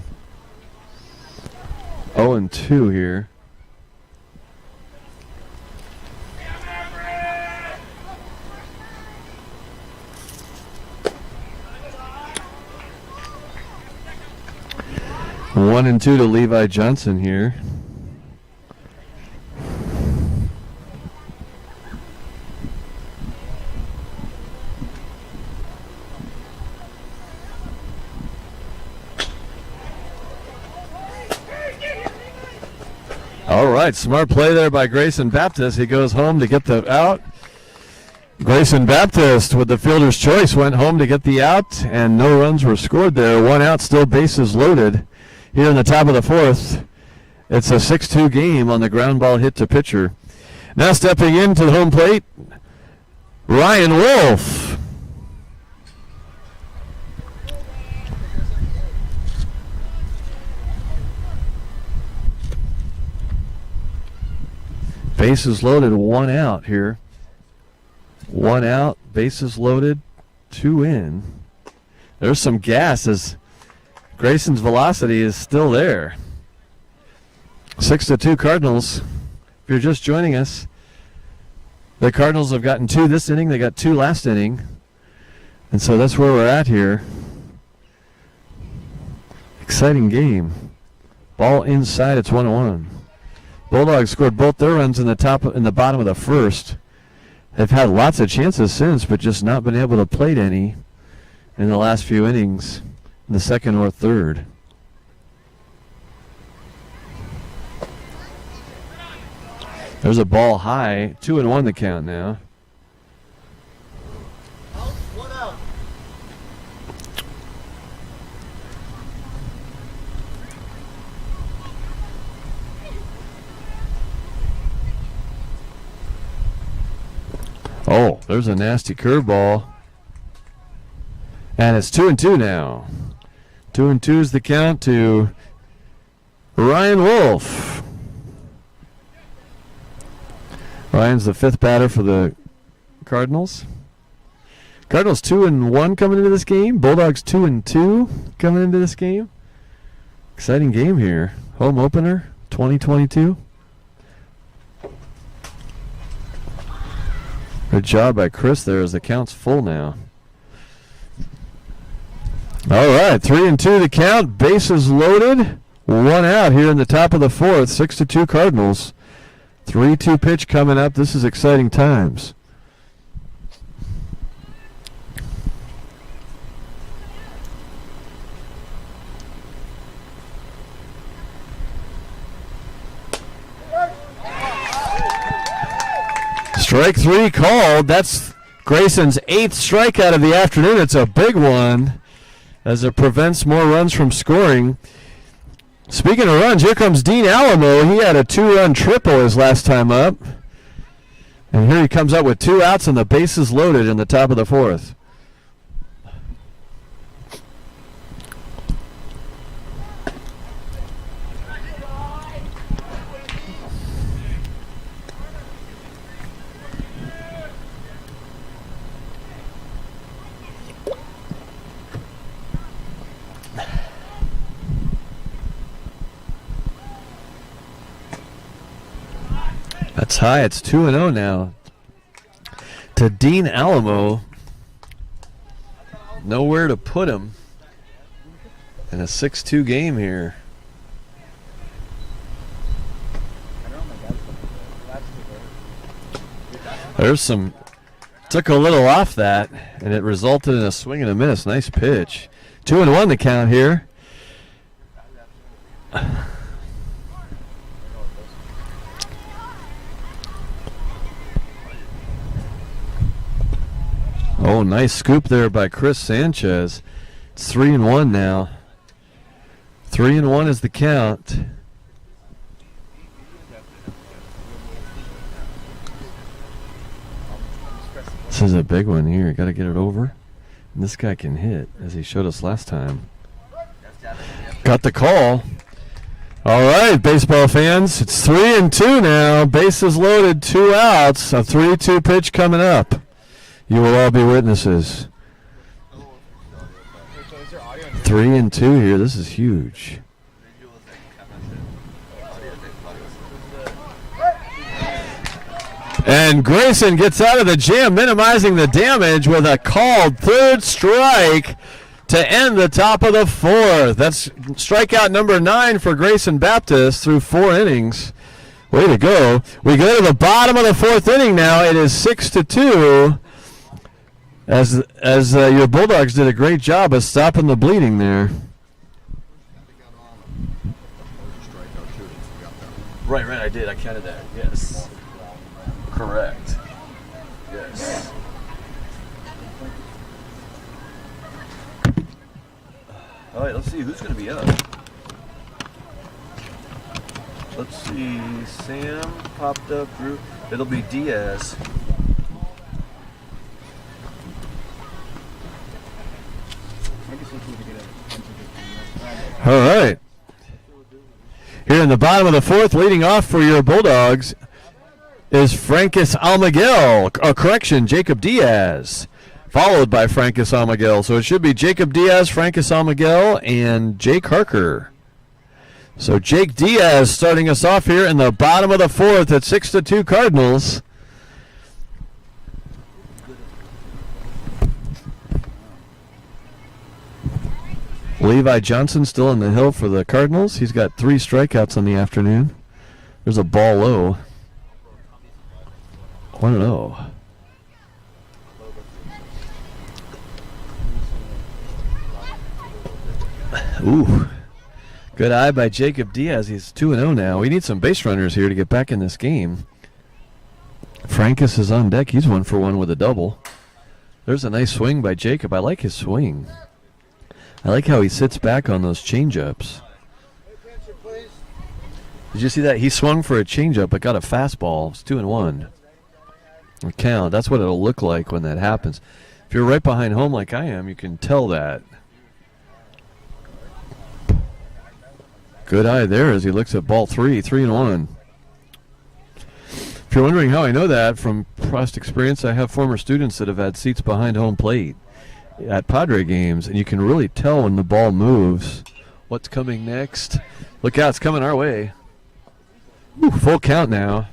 0-2 here. One and 2 to Levi Johnson here. All right, smart play there by Grayson Baptist. He goes home to get the out. Grayson Baptist with the fielder's choice went home to get the out, and no runs were scored there. 1 out, still bases loaded. Here in the top of the 4th, it's a 6-2 game on the ground ball hit to pitcher. Now stepping into the home plate, Ryan Wolf. Bases loaded, 1 out here. 1 out, bases loaded, 2 in. There's some gas as Grayson's velocity is still there. 6-2 Cardinals. If you're just joining us, the Cardinals have gotten 2 this inning. They got 2 last inning. And so that's where we're at here. Exciting game. Ball inside, it's 1-1. Bulldogs scored both their runs in the bottom of the 1st. They've had lots of chances since, but just not been able to plate any in the last few innings, in the 2nd or 3rd. There's a ball high, 2-1 the count now. Oh, there's a nasty curveball. And it's 2-2 now. 2-2 is the count to Ryan Wolf. Ryan's the 5th batter for the Cardinals. Cardinals 2-1 coming into this game. Bulldogs 2-2 coming into this game. Exciting game here. Home opener 2022. Good job by Chris there as the count's full now. All right, 3-2 the count. Bases loaded. 1 out here in the top of the 4th. 6-2 Cardinals. 3-2 pitch coming up. This is exciting times. Strike 3 called. That's Grayson's 8th strikeout of the afternoon. It's a big one as it prevents more runs from scoring. Speaking of runs, here comes Dean Alamo. He had a 2-run triple his last time up. And here he comes up with 2 outs and the bases loaded in the top of the 4th. That's high. It's 2-0 now. To Dean Alamo. Nowhere to put him in a 6-2 game here. There's some. Took a little off that, and it resulted in a swing and a miss. Nice pitch. 2-1 the count here. Oh, nice scoop there by Chris Sanchez. It's 3-1 now. 3-1 is the count. This is a big one here. Got to get it over. And this guy can hit, as he showed us last time. Got the call. All right, baseball fans. It's 3-2 now. Bases loaded, 2 outs. A 3-2 pitch coming up. You will all be witnesses. 3-2 here. This is huge. And Grayson gets out of the jam, minimizing the damage with a called 3rd strike to end the top of the 4th. That's strikeout number 9 for Grayson Baptist through 4 innings. Way to go. We go to the bottom of the 4th inning now. It is 6-2. As your Bulldogs did a great job of stopping the bleeding there. Right, I did. I counted that. Yes. Correct. Yes. All right, let's see who's going to be up. Let's see. Sam popped up. Drew. It'll be Diaz. All right. Here in the bottom of the 4th, leading off for your Bulldogs is Francus Almiguel. Jacob Diaz. Followed by Francus Almiguel. So it should be Jacob Diaz, Francus Almiguel, and Jake Harker. So Jake Diaz starting us off here in the bottom of the 4th at 6-2 Cardinals. Levi Johnson still on the hill for the Cardinals. He's got 3 strikeouts on the afternoon. There's a ball low. 1-0. Ooh. Good eye by Jacob Diaz. He's 2-0 now. We need some base runners here to get back in this game. Francus is on deck. He's 1-for-1 with a double. There's a nice swing by Jacob. I like his swing. I like how he sits back on those changeups. Did you see that? He swung for a changeup but got a fastball. It's 2-1. Count. That's what it'll look like when that happens. If you're right behind home like I am, you can tell that. Good eye there as he looks at ball 3. 3-1. If If you're wondering how I know that, from past experience, I have former students that have had seats behind home plate at Padre games, and you can really tell when the ball moves what's coming next. Look out, it's coming our way. Ooh, full count now.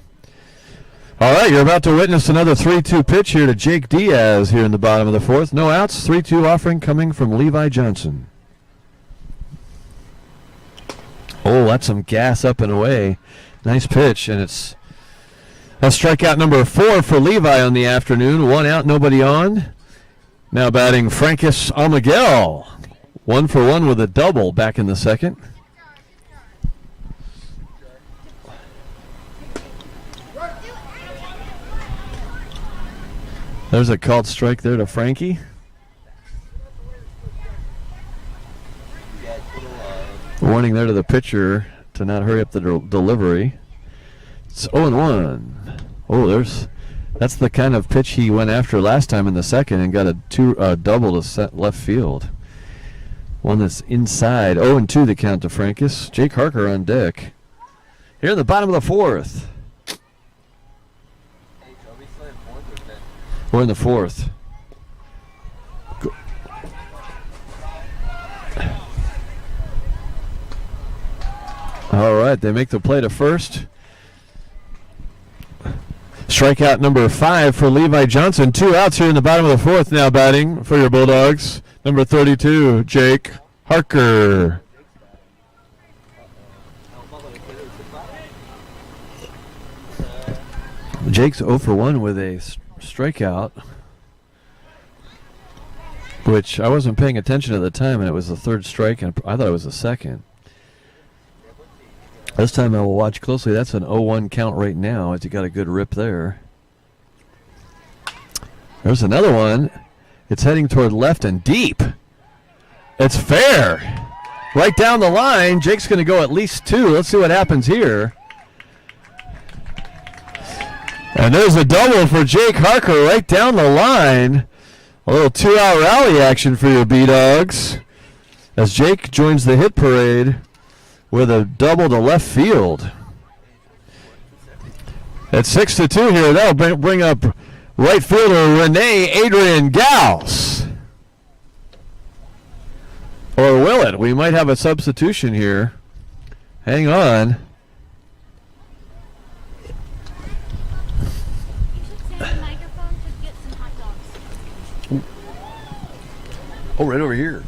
All right, you're about to witness another 3-2 pitch here to Jake Diaz here in the bottom of the fourth. No outs, 3-2 offering coming from Levi Johnson. Oh, that's some gas up and away. Nice pitch, and it's a strikeout number 4 for Levi on the afternoon. 1 out, nobody on. Now batting Francis Amiguel. 1 for 1 with a double back in the second. There's a called strike there to Frankie. Warning there to the pitcher to not hurry up the delivery. It's 0-1. Oh, that's the kind of pitch he went after last time in the second and got a double to left field. One that's inside. 0-2 the count to Francis. Jake Harker on deck. Here in the bottom of the fourth. We're in the fourth. All right, they make the play to first. Strikeout number 5 for Levi Johnson. 2 outs here in the bottom of the fourth. Now batting for your Bulldogs, number 32, Jake Harker. Jake's 0 for 1 with a strikeout, which I wasn't paying attention at the time, and it was the third strike, and I thought it was the second. This time I will watch closely. That's an 0-1 count right now, as you got a good rip there. There's another one. It's heading toward left and deep. It's fair. Right down the line. Jake's going to go at least 2. Let's see what happens here. And there's a double for Jake Harker right down the line. A little 2-out rally action for your B-Dogs as Jake joins the hit parade with a double to left field. At 6-2 here, that'll bring up right fielder Renee Adrian Gauss. Or will it? We might have a substitution here. Hang on. Oh, right over here.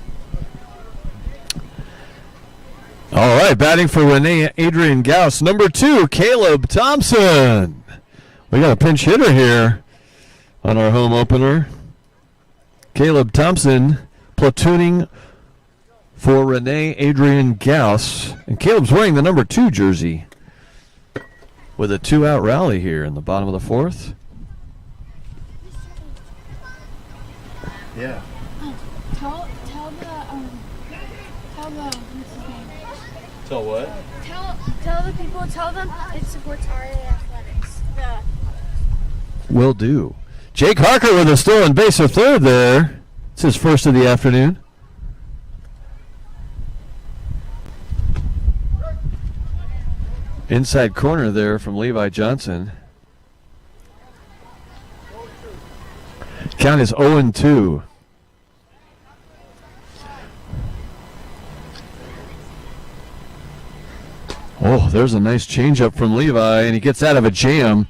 All right, batting for Renee Adrian Gauss. Number 2, Caleb Thompson. We got a pinch hitter here on our home opener. Caleb Thompson platooning for Renee Adrian Gauss. And Caleb's wearing the number 2 jersey with a 2-out rally here in the bottom of the fourth. Yeah. Tell what? Tell the people, tell them it supports RA Athletics. Will do. Jake Harker with a stolen base of third there. It's his first of the afternoon. Inside corner there from Levi Johnson. Count is 0-2. Oh, there's a nice changeup from Levi, and he gets out of a jam.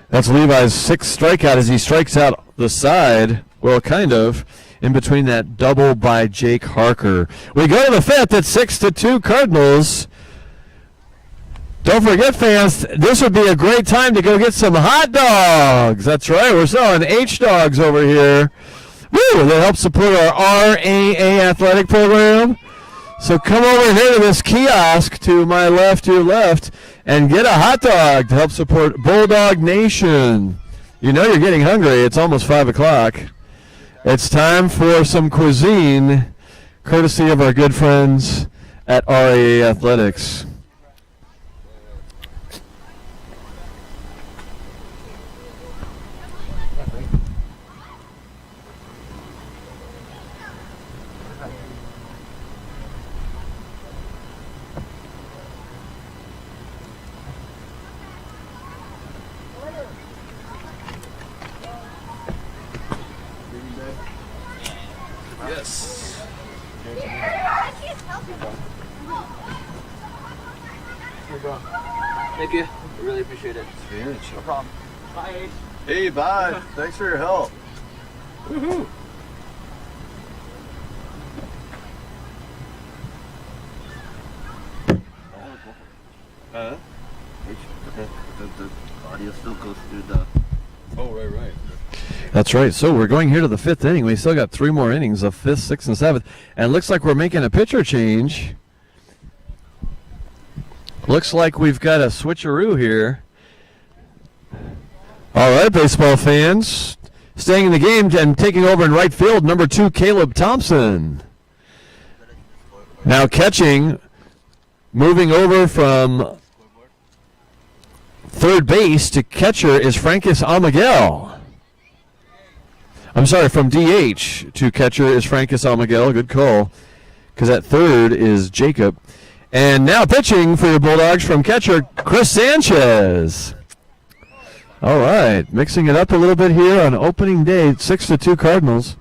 That's Levi's 6th strikeout as he strikes out the side. Well, kind of, in between that double by Jake Harker. We go to the 5th at 6-2 Cardinals. Don't forget, fans, this would be a great time to go get some hot dogs. That's right, we're selling H-Dogs over here. Woo, they help support our RAA athletic program. So come over here to this kiosk to my left, your left, and get a hot dog to help support Bulldog Nation. You know you're getting hungry. It's almost 5 o'clock. It's time for some cuisine, courtesy of our good friends at RAA Athletics. bro. Thank you. I really appreciate it. No problem. Bye. Hey, bye. Thanks for your help. Woohoo. Huh? The audio still goes through the... Oh, right. That's right. So we're going here to the 5th inning. We still got 3 more innings of 5th, 6th, and 7th. And it looks like we're making a pitcher change. Looks like we've got a switcheroo here. All right, baseball fans. Staying in the game and taking over in right field, number 2, Caleb Thompson. Now catching, moving over from third base to catcher is Francis Amiguel. I'm sorry, from DH to catcher is Francis Amiguel. Good call, because at third is Jacob. And now pitching for your Bulldogs from catcher Chris Sanchez. All right, mixing it up a little bit here on opening day, 6-2 Cardinals.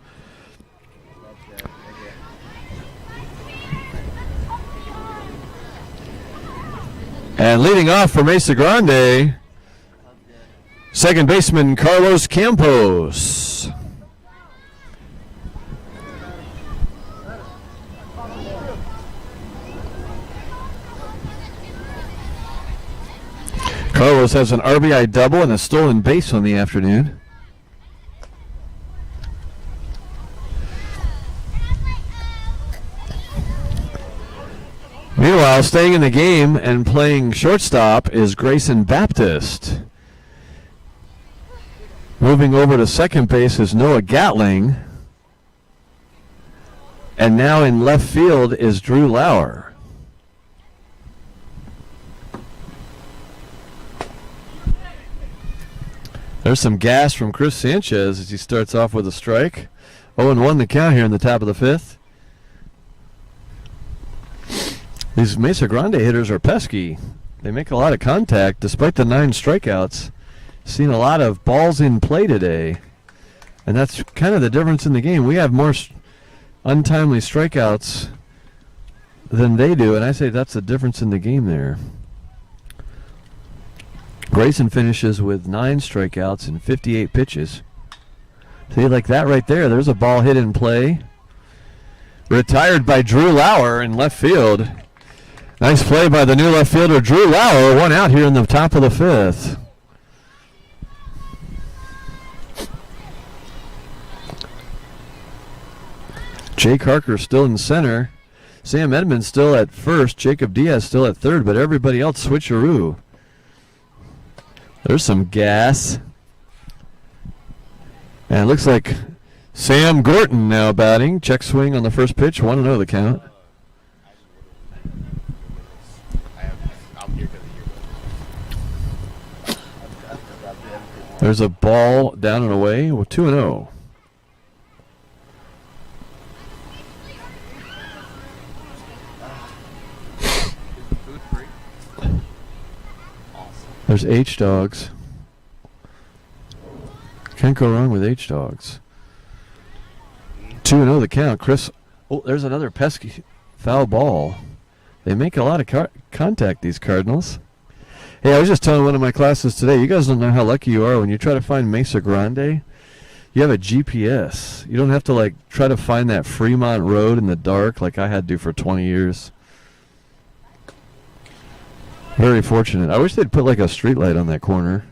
And leading off for Mesa Grande, second baseman Carlos Campos. Carlos has an RBI double and a stolen base on the afternoon. Meanwhile, staying in the game and playing shortstop is Grayson Baptist. Moving over to second base is Noah Gatling. And now in left field is Drew Lauer. There's some gas from Chris Sanchez as he starts off with a strike. 0-1 the count here in the top of the 5th. These Mesa Grande hitters are pesky. They make a lot of contact despite the 9 strikeouts. Seen a lot of balls in play today. And that's kind of the difference in the game. We have more untimely strikeouts than they do, and I say that's the difference in the game there. Grayson finishes with 9 strikeouts and 58 pitches. See, like that right there, there's a ball hit in play. Retired by Drew Lauer in left field. Nice play by the new left fielder, Drew Lauer. 1 out here in the top of the 5th. Jake Harker still in center. Sam Edmonds still at first. Jacob Diaz still at third, but everybody else switcheroo. There's some gas. And it looks like Sam Gorton now batting. Check swing on the first pitch. 1-0 the count. There's a ball down and away. We're 2-0. There's H-Dogs. Can't go wrong with H-Dogs. 2-0 the count. Chris, oh, there's another pesky foul ball. They make a lot of contact, these Cardinals. Hey, I was just telling one of my classes today, you guys don't know how lucky you are when you try to find Mesa Grande. You have a GPS. You don't have to, like, try to find that Fremont Road in the dark like I had to for 20 years. Very fortunate. I wish they'd put like a street light on that corner.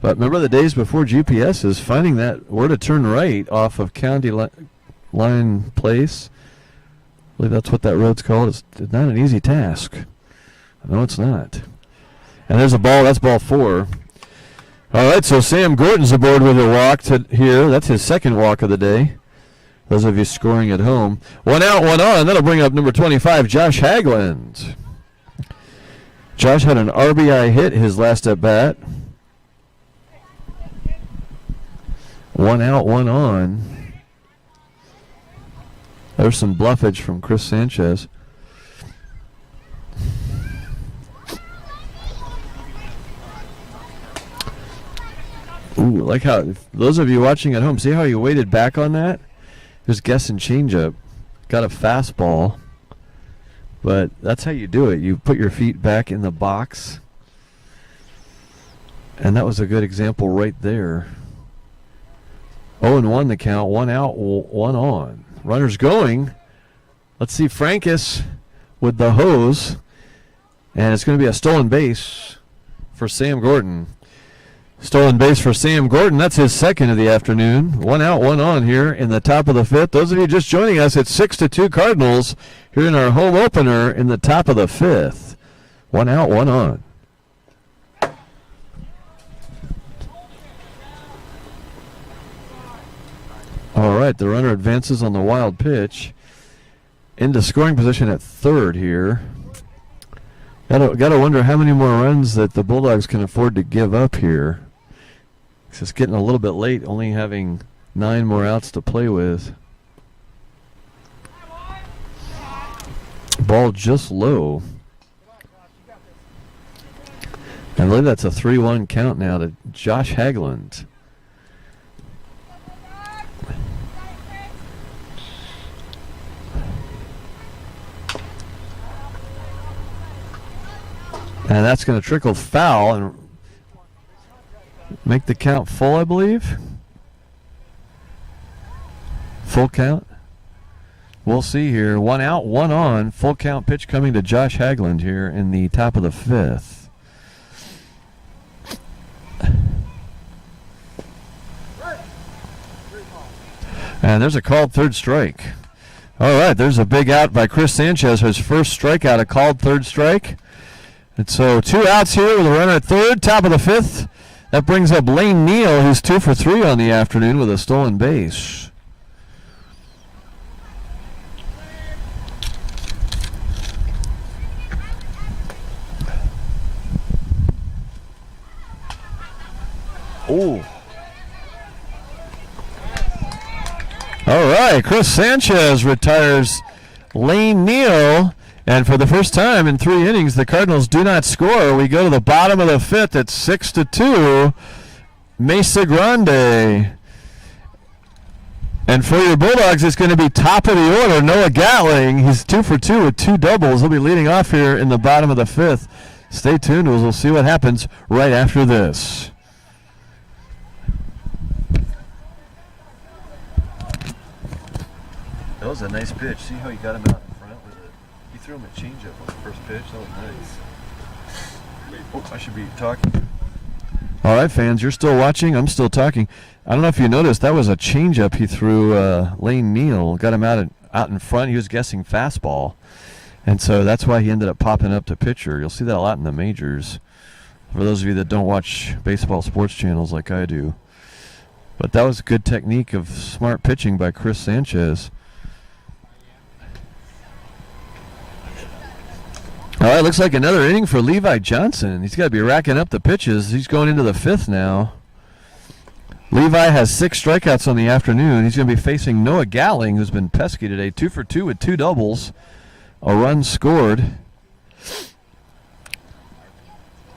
But remember the days before GPSs, finding that where to turn right off of County Line Place. I believe that's what that road's called. It's not an easy task. No, it's not. And there's a ball. That's ball 4. All right, so Sam Gorton's aboard with a walk here. That's his second walk of the day. Those of you scoring at home. 1 out, 1 on. That'll bring up number 25, Josh Hagland. Josh had an RBI hit his last at bat. 1 out, 1 on. There's some bluffage from Chris Sanchez. Ooh, like how, those of you watching at home, see how he waited back on that? Just guessing changeup. Got a fastball. But that's how you do it. You put your feet back in the box. And that was a good example right there. 0-1 the count. 1 out, 1 on. Runners going. Let's see Frankus with the hose. And it's going to be a stolen base for Sam Gordon. Stolen base for Sam Gordon. That's his second of the afternoon. 1 out, 1 on here in the top of the fifth. Those of you just joining us, it's 6-2 Cardinals here in our home opener in the top of the fifth. 1 out, 1 on. All right, the runner advances on the wild pitch into scoring position at third here. Gotta wonder how many more runs that the Bulldogs can afford to give up here. It's just getting a little bit late, only having 9 more outs to play with. Ball just low. I believe that's a 3-1 count now to Josh Hagland. And that's going to trickle foul and make the count full, I believe. Full count. We'll see here. 1 out, 1 on. Full count pitch coming to Josh Hagland here in the top of the fifth. And there's a called third strike. All right, there's a big out by Chris Sanchez. His first strikeout, a called third strike. And so 2 outs here with a runner at third, top of the fifth. That brings up Lane Neal, who's 2 for 3 on the afternoon with a stolen base. Oh. All right, Chris Sanchez retires Lane Neal. And for the first time in 3 innings, the Cardinals do not score. We go to the bottom of the fifth at 6-2. Mesa Grande. And for your Bulldogs, it's going to be top of the order, Noah Gatling. He's 2 for 2 with 2 doubles. He'll be leading off here in the bottom of the fifth. Stay tuned. We'll see what happens right after this. That was a nice pitch. See how he got him out in front with it? He threw him a changeup on the first pitch. That was nice. Oh, I should be talking. All right, fans, you're still watching. I'm still talking. I don't know if you noticed, that was a changeup he threw Lane Neal. Got him out in front. He was guessing fastball. And so that's why he ended up popping up to pitcher. You'll see that a lot in the majors. For those of you that don't watch baseball sports channels like I do. But that was a good technique of smart pitching by Chris Sanchez. All right, looks like another inning for Levi Johnson. He's got to be racking up the pitches. He's going into the fifth now. Levi has 6 strikeouts on the afternoon. He's going to be facing Noah Gatling, who's been pesky today. 2 for 2 with 2 doubles. A run scored.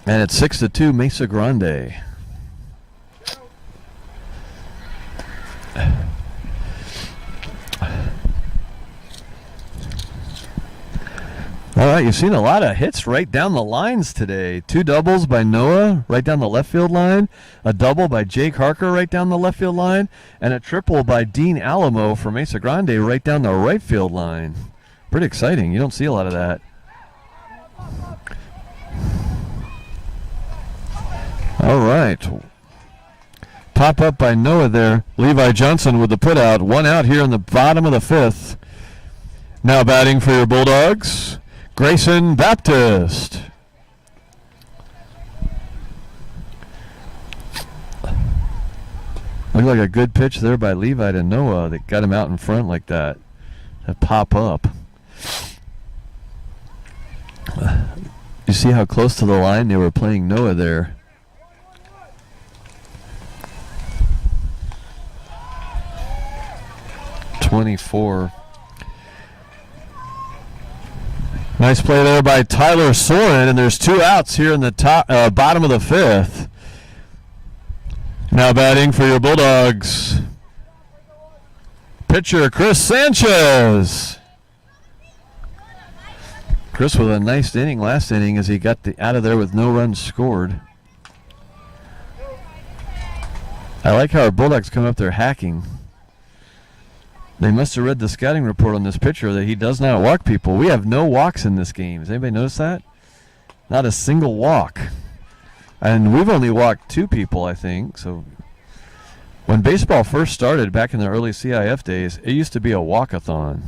And it's 6-2 Mesa Grande. All right, you've seen a lot of hits right down the lines today. 2 doubles by Noah right down the left field line, a double by Jake Harker right down the left field line, and a triple by Dean Alamo for Mesa Grande right down the right field line. Pretty exciting. You don't see a lot of that. All right. Pop up by Noah there. Levi Johnson with the putout. 1 out here in the bottom of the fifth. Now batting for your Bulldogs, Grayson Baptist. Looked like a good pitch there by Levi to Noah that got him out in front like that. That pop up. You see how close to the line they were playing Noah there. .24. Nice play there by Tyler Soren, and there's 2 outs here in the bottom of the fifth. Now batting for your Bulldogs, pitcher Chris Sanchez. Chris with a nice inning last inning as he got out of there with no runs scored. I like how our Bulldogs come up there hacking. They must have read the scouting report on this pitcher that he does not walk people. We have no walks in this game. Has anybody noticed that? Not a single walk. And we've only walked 2 people, I think. So when baseball first started back in the early CIF days, it used to be a walkathon.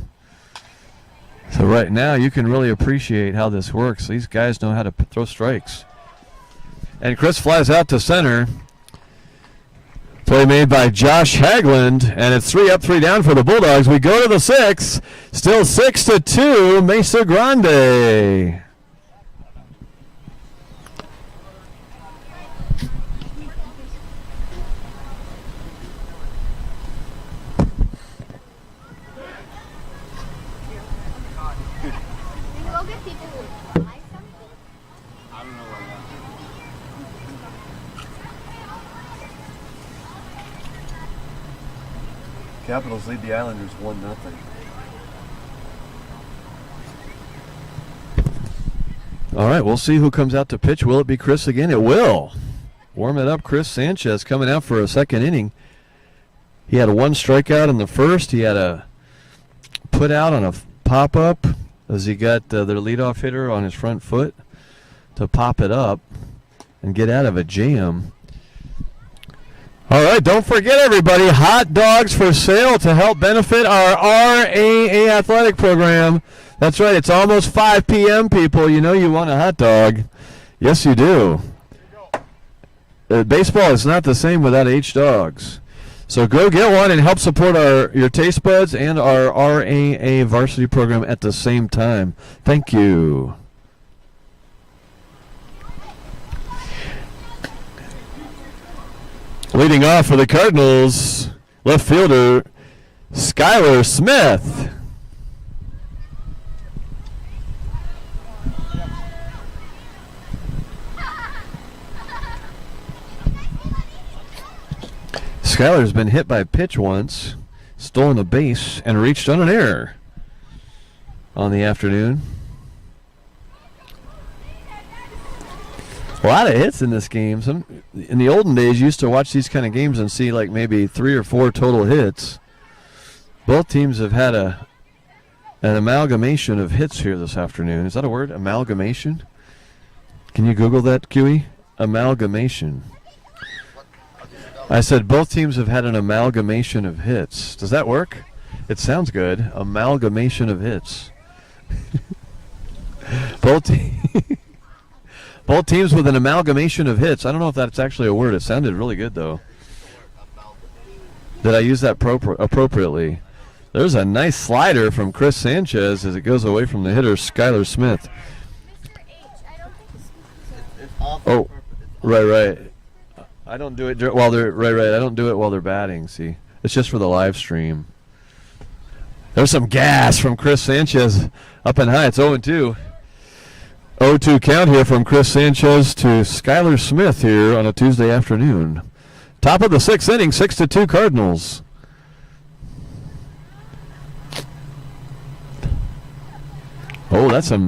So right now you can really appreciate how this works. These guys know how to throw strikes. And Chris flies out to center. Play made by Josh Hagland, and it's 3 up, 3 down for the Bulldogs. We go to the 6th. Still 6-2, Mesa Grande. Capitals lead the Islanders 1-0. All right, we'll see who comes out to pitch. Will it be Chris again? It will. Warm it up, Chris Sanchez coming out for a second inning. He had a 1 strikeout in the first. He had a put out on a pop-up as he got their leadoff hitter on his front foot to pop it up and get out of a jam. All right, don't forget, everybody, hot dogs for sale to help benefit our RAA athletic program. That's right, it's almost 5 p.m., people. You know you want a hot dog. Yes, you do. Baseball is not the same without H-Dogs. So go get one and help support your taste buds and our RAA varsity program at the same time. Thank you. Leading off for the Cardinals, left fielder Skylar Smith. Skylar's been hit by a pitch once, stolen a base, and reached on an error on the afternoon. A lot of hits in this game. In the olden days, you used to watch these kind of games and see like maybe 3 or 4 total hits. Both teams have had an amalgamation of hits here this afternoon. Is that a word? Amalgamation? Can you Google that, QE? Amalgamation. I said both teams have had an amalgamation of hits. Does that work? It sounds good. Amalgamation of hits. Both teams with an amalgamation of hits. I don't know if that's actually a word. It sounded really good, though. Did I use that appropriately? There's a nice slider from Chris Sanchez as it goes away from the hitter, Skylar Smith. Oh, right. I don't do it while they're I don't do it while they're batting. See, it's just for the live stream. There's some gas from Chris Sanchez up and high. It's 0-2. 0-2 count here from Chris Sanchez to Skylar Smith here on a Tuesday afternoon. Top of the 6th inning, 6-2 Cardinals. Oh, that's a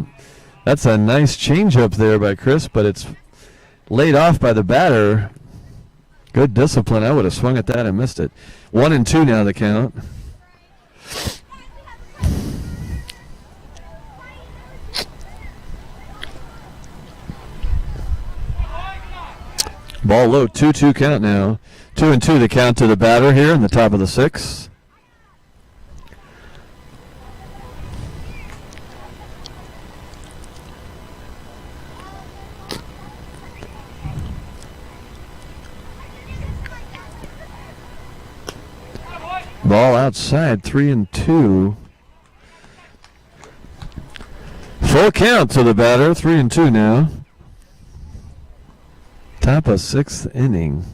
nice changeup there by Chris, but it's laid off by the batter. Good discipline. I would have swung at that and missed it. 1-2 now the count. Ball low, 2-2 count now. 2-2 the count to the batter here in the top of the 6th. Ball outside, 3-2. Full count to the batter, 3-2 now. Top of 6th inning.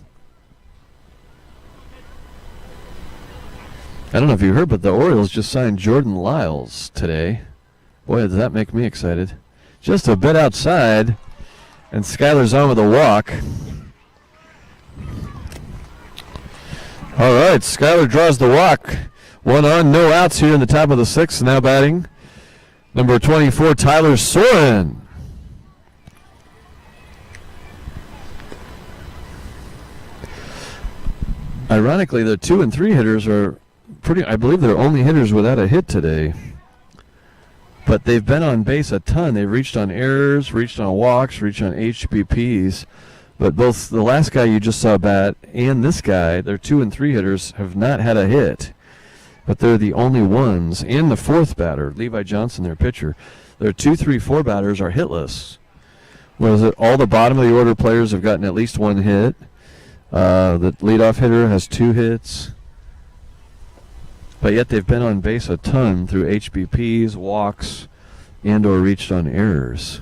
I don't know if you heard, but the Orioles just signed Jordan Lyles today. Boy, does that make me excited. Just a bit outside, and Skylar's on with a walk. All right, Skylar draws the walk. 1 on, no outs here in the top of the 6th. Now batting Number 24, Tyler Soren. Ironically, the 2 and 3 hitters are pretty, I believe they're only hitters without a hit today. But they've been on base a ton. They've reached on errors, reached on walks, reached on HBPs. But both the last guy you just saw bat and this guy, their 2 and 3 hitters, have not had a hit. But they're the only ones. And the fourth batter, Levi Johnson, their pitcher. Their 2, 3, 4 batters are hitless. Whereas all the bottom of the order players have gotten at least 1 hit. The leadoff hitter has 2 hits. But yet they've been on base a ton through HBPs, walks, and or reached on errors.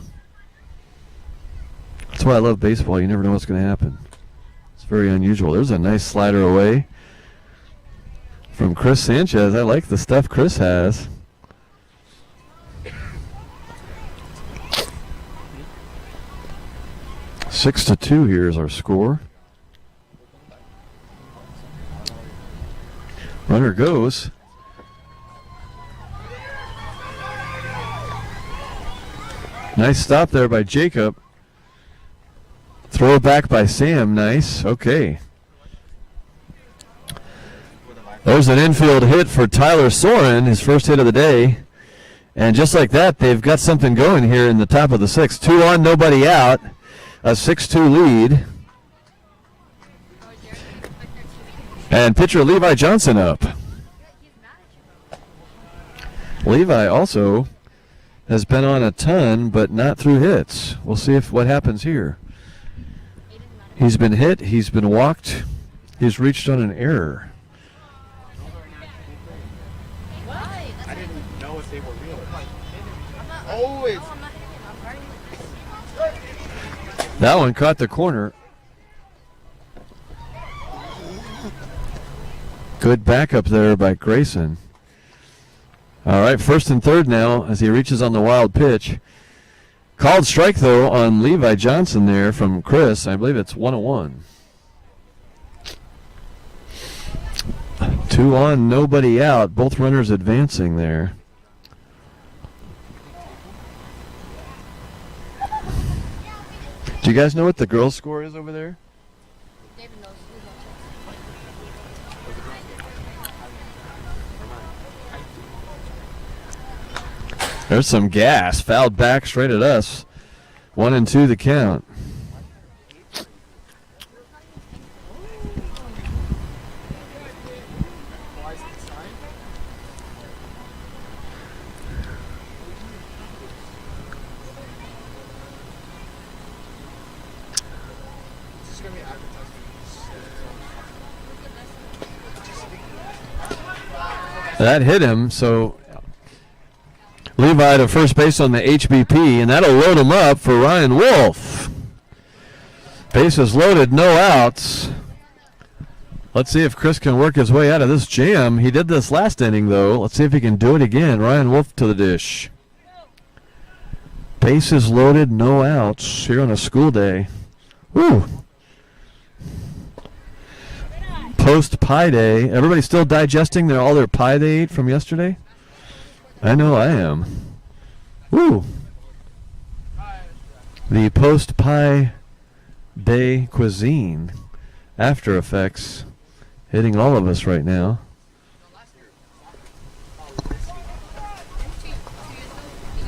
That's why I love baseball. You never know what's going to happen. It's very unusual. There's a nice slider away from Chris Sanchez. I like the stuff Chris has. Six to 2 here is our score. Runner goes. Nice stop there by Jacob. Throw it back by Sam. Nice. Okay. There's an infield hit for Tyler Soren, his first hit of the day. And just like that, they've got something going here in the top of the 6th. 2 on, nobody out. A 6-2 lead. And pitcher Levi Johnson up. Levi also has been on a ton, but not through hits. We'll see what happens here. He's been hit. He's been walked. He's reached on an error. I didn't know if they were real. Oh, it's... That one caught the corner. Good backup there by Grayson. All right, 1st and 3rd now as he reaches on the wild pitch. Called strike, though, on Levi Johnson there from Chris. I believe it's 1-1. 2 on, nobody out. Both runners advancing there. Do you guys know what the girls' score is over there? There's some gas. Fouled back straight at us. 1-2 the count. That hit him, so Levi to first base on the HBP, and that'll load him up for Ryan Wolf. Bases loaded, no outs. Let's see if Chris can work his way out of this jam. He did this last inning, though. Let's see if he can do it again. Ryan Wolf to the dish. Bases loaded, no outs here on a school day. Woo! Post pie day. Everybody still digesting all their pie they ate from yesterday? I know I am. Woo! The post pie day cuisine after effects hitting all of us right now.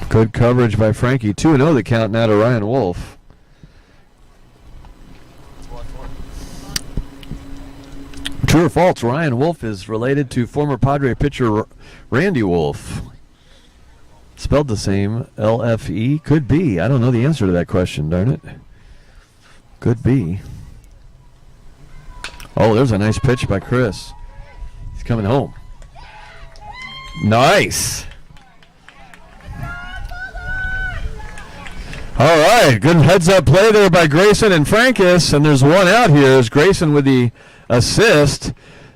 Good coverage by Frankie. 2-0 the count now to Ryan Wolf. True or false, Ryan Wolf is related to former Padre pitcher Randy Wolf. Spelled the same, LFE. Could be. I don't know the answer to that question, darn it. Could be. Oh, there's a nice pitch by Chris. He's coming home. Nice. All right, good heads-up play there by Grayson and Frankus, and there's one out here. Is Grayson with the assist.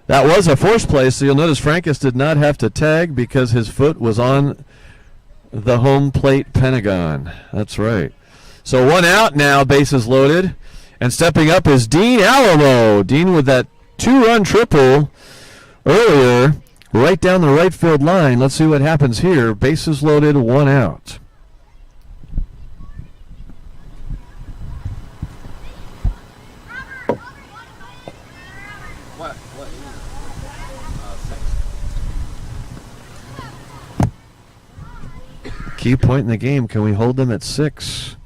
That was a forced play, so you'll notice Frankus did not have to tag because his foot was on the home plate pentagon. That's right. So one out now, bases loaded. And stepping up is Dean Alamo. Dean with that 2-run triple earlier right down the right field line. Let's see what happens here. Bases loaded, 1 out. Key point in the game, can we hold them at 6?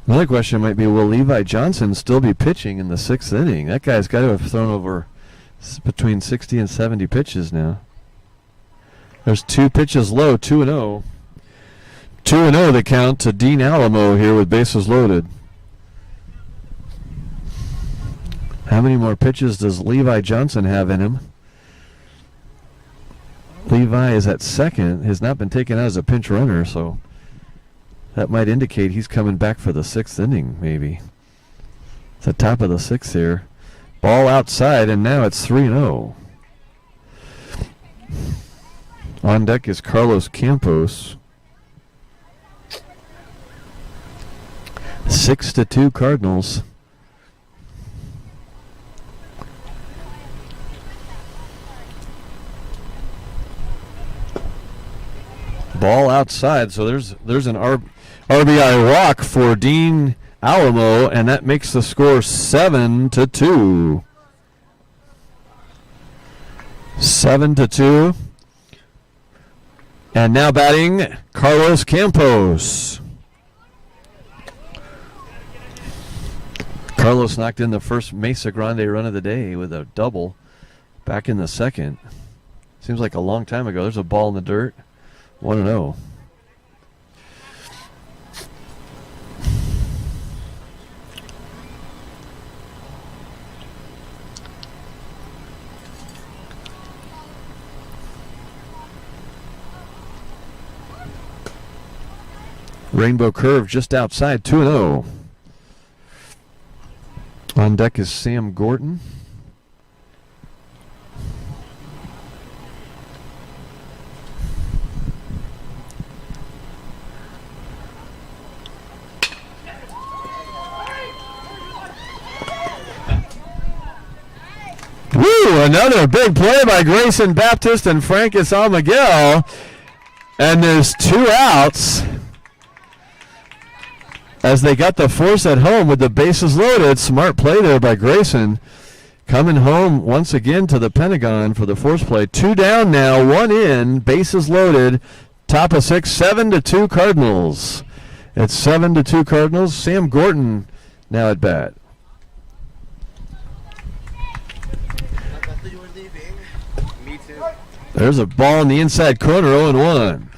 Another question might be, will Levi Johnson still be pitching in the 6th inning? That guy's got to have thrown over between 60 and 70 pitches now. There's 2 pitches low, 2-0. 2-0 the count to Dean Alamo here with bases loaded. How many more pitches does Levi Johnson have in him? Levi is at second, has not been taken out as a pinch runner, so that might indicate he's coming back for the 6th inning, maybe. It's the top of the 6th here. Ball outside, and now it's 3-0. On deck is Carlos Campos. 6-2 Cardinals. Ball outside, so there's an RBI walk for Dean Alamo, and that makes the score 7-2. 7-2. And now batting Carlos Campos. Carlos knocked in the first Mesa Grande run of the day with a double back in the 2nd. Seems like a long time ago. There's a ball in the dirt. 1-0. Rainbow curve just outside, 2-0. On deck is Sam Gorton. Woo! Another big play by Grayson Baptist and Francis Almiguel. And there's 2 outs as they got the force at home with the bases loaded. Smart play there by Grayson. Coming home once again to the Pentagon for the force play. 2 down now, 1 in, bases loaded. Top of 6, 7-2 Cardinals. It's 7-2 Cardinals. Sam Gorton now at bat. There's a ball in the inside corner, 0-1.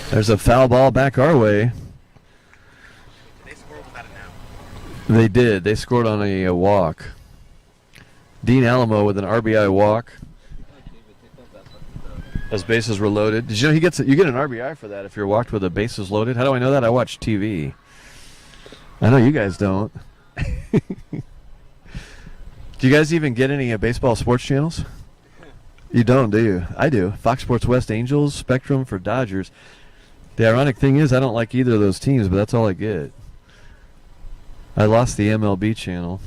There's a foul ball back our way. They scored without an out. They did. They scored on a walk. Dean Alamo with an RBI walk. As bases were loaded. Did you know you get an RBI for that if you're walked with the bases loaded? How do I know that? I watch TV. I know you guys don't. Do you guys even get any baseball sports channels? You don't, do you? I do. Fox Sports West Angels, Spectrum for Dodgers. The ironic thing is I don't like either of those teams, but that's all I get. I lost the MLB channel.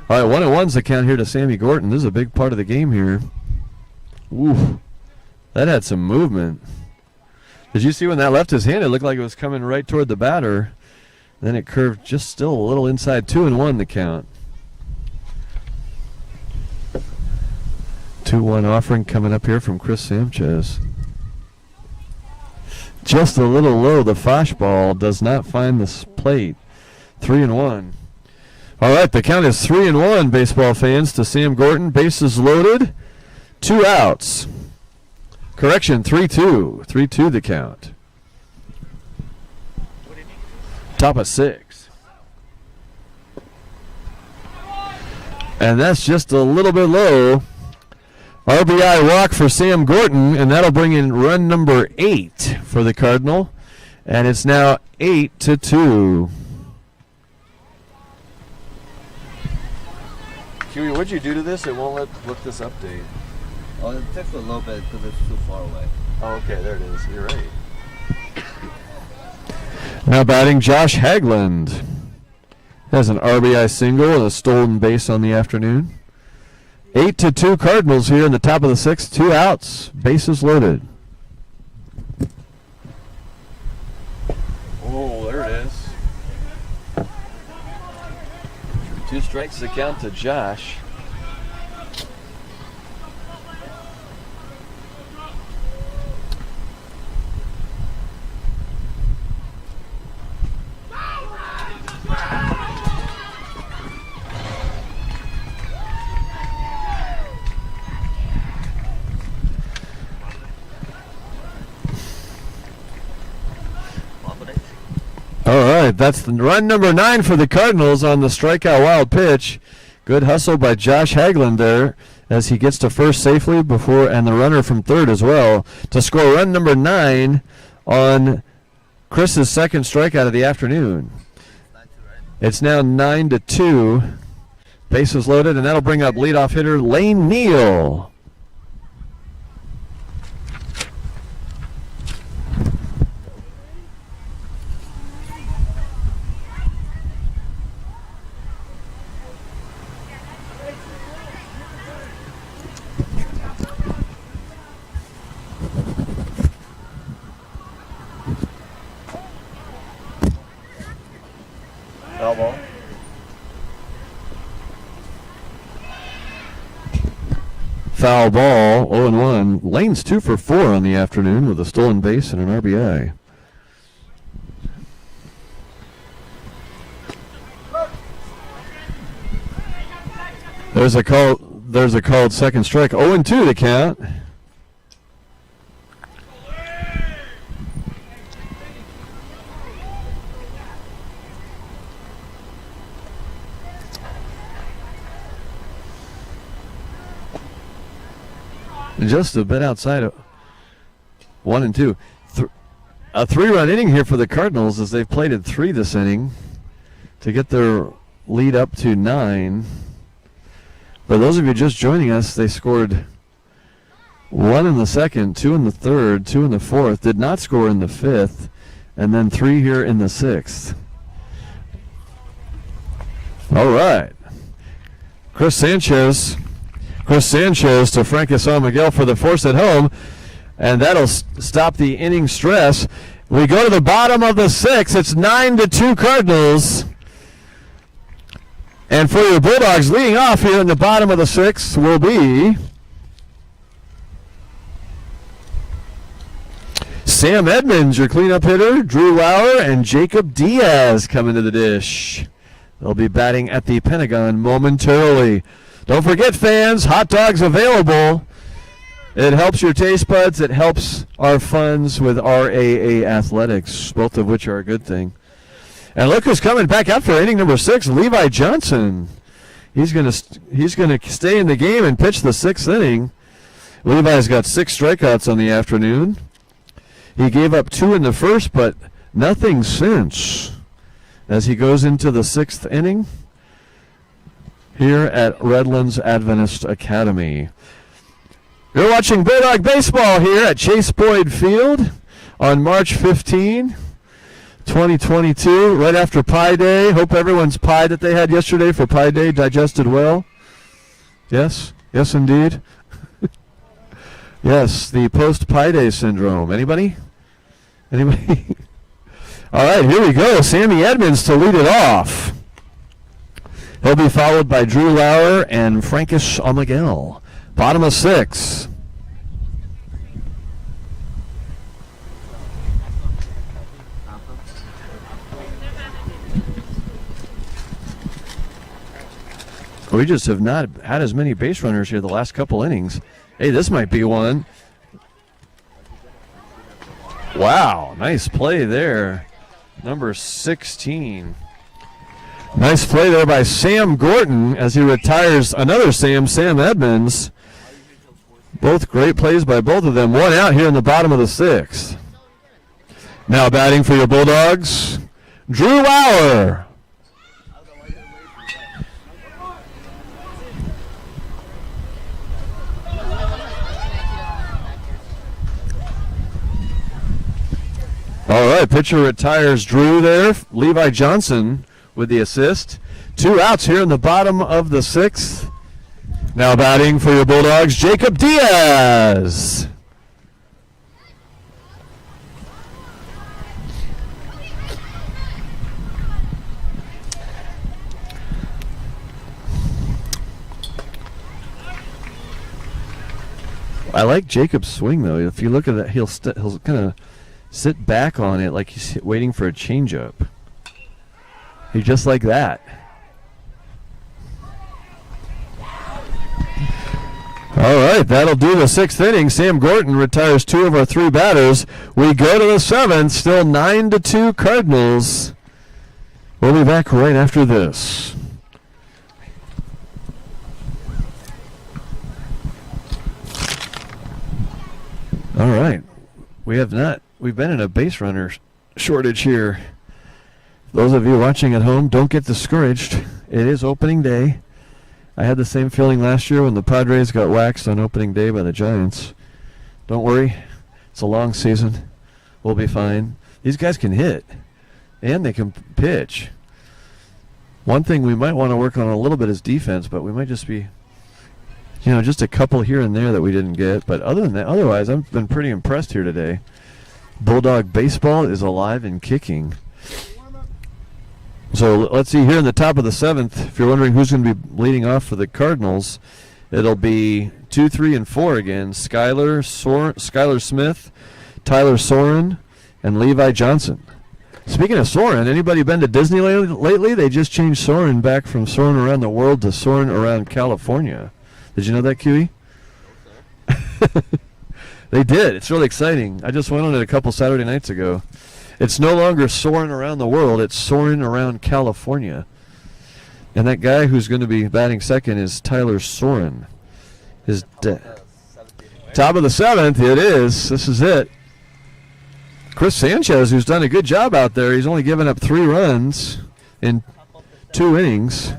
All right, 1-1's the count here to Sammy Gorton. This is a big part of the game here. Ooh. That had some movement. Did you see when that left his hand? It looked like it was coming right toward the batter. Then it curved just still a little inside. 2-1 the count. 2-1 offering coming up here from Chris Sanchez. Just a little low. The fastball does not find the plate. 3-1. All right, the count is 3-1, baseball fans, to Sam Gorton. Bases loaded. 2 outs. Correction, 3-2. 3-2 the count. Top of 6. And that's just a little bit low. RBI walk for Sam Gorton, and that'll bring in run number 8 for the Cardinal. And it's now 8-2. Huey, what'd you do to this? It won't look this update. Oh, it takes a little bit because it's too far away. Oh, okay, there it is. You're right. Now batting Josh Hagland. Has an RBI single and a stolen base on the afternoon. 8-2 Cardinals here in the top of the 6th. 2 outs. Bases loaded. Oh, there it is. 2 strikes to count to Josh. All right, that's the run number 9 for the Cardinals on the strikeout wild pitch. Good hustle by Josh Hagland there as he gets to first safely before, and the runner from third as well, to score run number 9 on Chris's second strikeout of the afternoon. It's now 9-2. Bases loaded, and that'll bring up leadoff hitter Lane Neal. Foul ball. Foul ball, 0-1. Lane's 2 for 4 on the afternoon with a stolen base and an RBI. There's a called second strike. 0-2 to count. Just a bit outside of 1 and 2. A 3-run inning here for the Cardinals as they've played at 3 this inning to get their lead up to 9. For those of you just joining us, they scored 1 in the second, 2 in the third, 2 in the fourth, did not score in the 5th, and then 3 here in the 6th. All right. Chris Sanchez to Francis San Miguel for the force at home, and that'll stop the inning stress. We go to the bottom of the 6th. It's 9-2 Cardinals. And for your Bulldogs, leading off here in the bottom of the 6th will be Sam Edmonds, your cleanup hitter, Drew Lauer, and Jacob Diaz coming to the dish. They'll be batting at the Pentagon momentarily. Don't forget, fans, hot dogs available. It helps your taste buds. It helps our funds with RAA Athletics, both of which are a good thing. And look who's coming back after inning number 6, Levi Johnson. He's gonna stay in the game and pitch the 6th inning. Levi's got 6 strikeouts on the afternoon. He gave up 2 in the first, but nothing since. As he goes into the 6th inning here at Redlands Adventist Academy. You're watching Bulldog Baseball here at Chase Boyd Field on March 15, 2022, right after Pie Day. Hope everyone's pie that they had yesterday for Pie Day digested well. Yes? Yes, indeed. Yes, the post-Pie Day syndrome. Anybody? Anybody? All right, here we go. Sammy Edmonds to lead it off. He'll be followed by Drew Lauer and Francis San Miguel. Bottom of 6. We just have not had as many base runners here the last couple innings. Hey, this might be one. Wow, nice play there. Number 16. Nice play there by Sam Gorton as he retires another Sam Edmonds. Both great plays by both of them. One out here in the bottom of the 6th. Now batting for your Bulldogs, Drew Lauer. All right, pitcher retires Drew there. Levi Johnson with the assist. 2 outs here in the bottom of the 6th. Now batting for your Bulldogs, Jacob Diaz. I like Jacob's swing, though. If you look at that, he'll kind of sit back on it like he's waiting for a changeup. He's just like that. All right, that'll do the 6th inning. Sam Gorton retires 2 of our 3 batters. We go to the 7th, still 9-2 Cardinals. We'll be back right after this. All right, we've been in a base runner shortage here. Those of you watching at home, don't get discouraged. It is opening day. I had the same feeling last year when the Padres got waxed on opening day by the Giants. Don't worry, it's a long season. We'll be fine. These guys can hit, and they can pitch. One thing we might want to work on a little bit is defense, but we might just be, just a couple here and there that we didn't get. But other than that, otherwise, I've been pretty impressed here today. Bulldog baseball is alive and kicking. So let's see here in the top of the 7th. If you're wondering who's going to be leading off for the Cardinals, it'll be 2, 3, and 4 again. Skylar Smith, Tyler Soren, and Levi Johnson. Speaking of Soren, anybody been to Disney lately? They just changed Soren back from Soren Around the World to Soren Around California. Did you know that, Kiwi? They did. It's really exciting. I just went on it a couple Saturday nights ago. It's no longer soaring around the world. It's soaring around California. And that guy who's going to be batting second is Tyler Soren. Top of the 7th, it is. This is it. Chris Sanchez, who's done a good job out there. He's only given up 3 runs in 2 innings.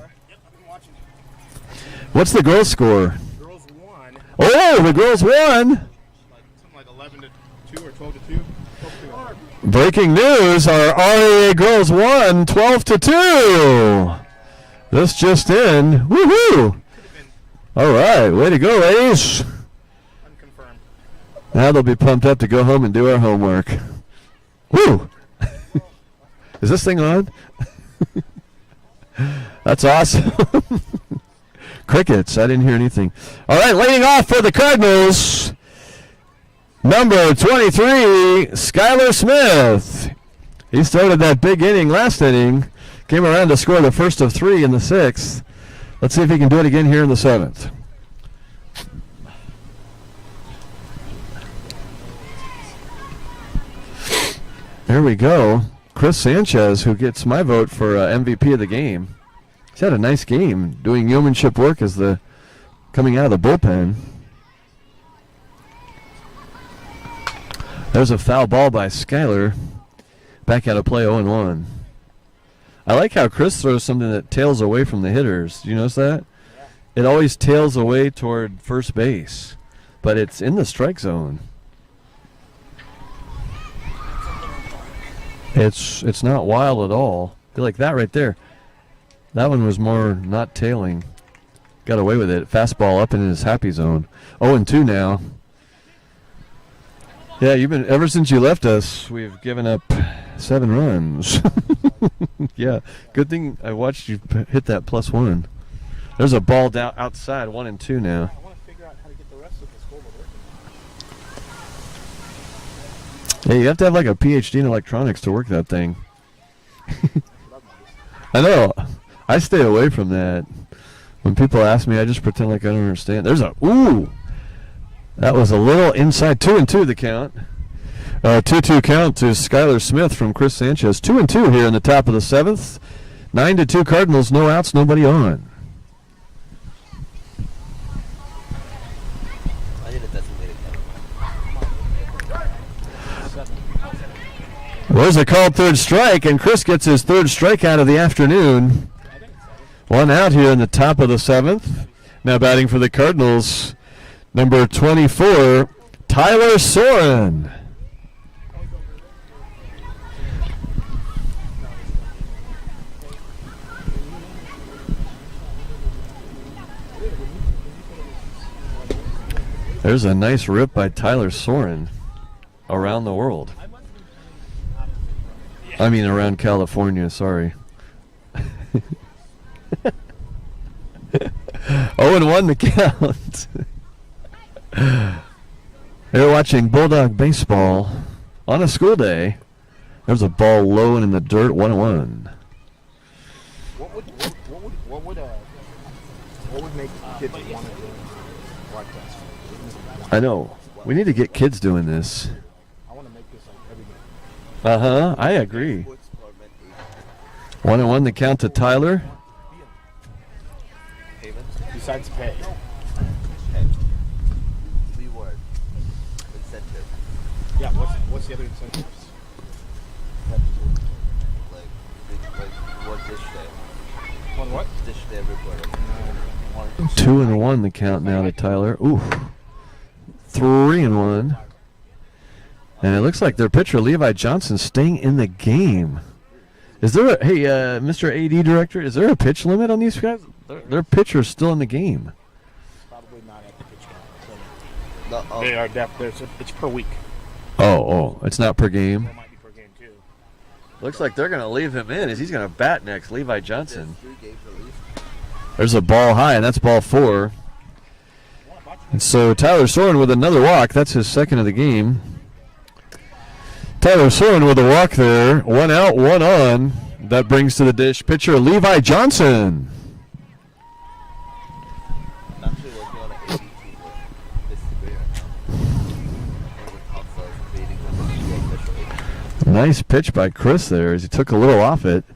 What's the girls' score? Girls won. Oh, the girls won. Something like 11-2 or 12-2. Breaking news, our RAA girls won 12-2. This just in. Woohoo! All right, way to go, ladies. Unconfirmed. Now they'll be pumped up to go home and do our homework. Woo! Is this thing on? That's awesome. Crickets, I didn't hear anything. All right, leading off for the Cardinals, number 23, Skylar Smith. He started that big inning last inning, came around to score the first of 3 in the 6th. Let's see if he can do it again here in the 7th. There we go. Chris Sanchez, who gets my vote for MVP of the game. He's had a nice game, doing yeomanship work as coming out of the bullpen. There's a foul ball by Skylar. Back out of play 0-1. I like how Chris throws something that tails away from the hitters. Do you notice that? Yeah. It always tails away toward first base, but it's in the strike zone. It's not wild at all. Feel like that right there. That one was more not tailing. Got away with it. Fastball up in his happy zone. 0-2 now. Yeah, ever since you left us, we've given up 7 runs. Yeah, good thing I watched you hit that +1. There's a ball down outside, 1-2 now. I want to figure out how to get the rest of the scoreboard working. Hey, you have to have like a PhD in electronics to work that thing. I know. I stay away from that. When people ask me, I just pretend like I don't understand. There's ooh! That was a little inside. 2-2 the count. 2-2 count to Skylar Smith from Chris Sanchez. 2-2 here in the top of the 7th. 9-2 Cardinals, no outs, nobody on. There's a called third strike, and Chris gets his 3rd strikeout of the afternoon. 1 out here in the top of the 7th. Now batting for the Cardinals, number 24, Tyler Soren. There's a nice rip by Tyler Soren around the world. I mean, around California, sorry. 0-1 the count. You're watching Bulldog Baseball on a school day. There's a ball low and in the dirt, 1-1. What would make kids want to watch that? I know. We need to get kids doing this. I want to make this like every game. Uh-huh. I agree. 1-1 the count to Tyler. Besides pay. Reward. Incentive. Yeah, what's the other incentives? Like one dish day. One what? Dish day reward. 2-1 the count now to Tyler. Ooh. 3-1. And it looks like their pitcher, Levi Johnson, staying in the game. Is there a, hey, Mr. AD Director, is there a pitch limit on these guys? Their pitcher's still in the game. Probably not at the pitch count. No, They are it's per week. Oh, it's not per game. It might be per game too. Looks like they're going to leave him in as he's going to bat next, Levi Johnson. 3 games at least. There's a ball high, and that's ball 4. And so Tyler Soren with another walk. That's his second of the game. Tyler Soren with a walk there. 1 out, 1 on. That brings to the dish pitcher Levi Johnson. I'm actually working on an AD team with this degree right now. Nice pitch by Chris there as he took a little off it.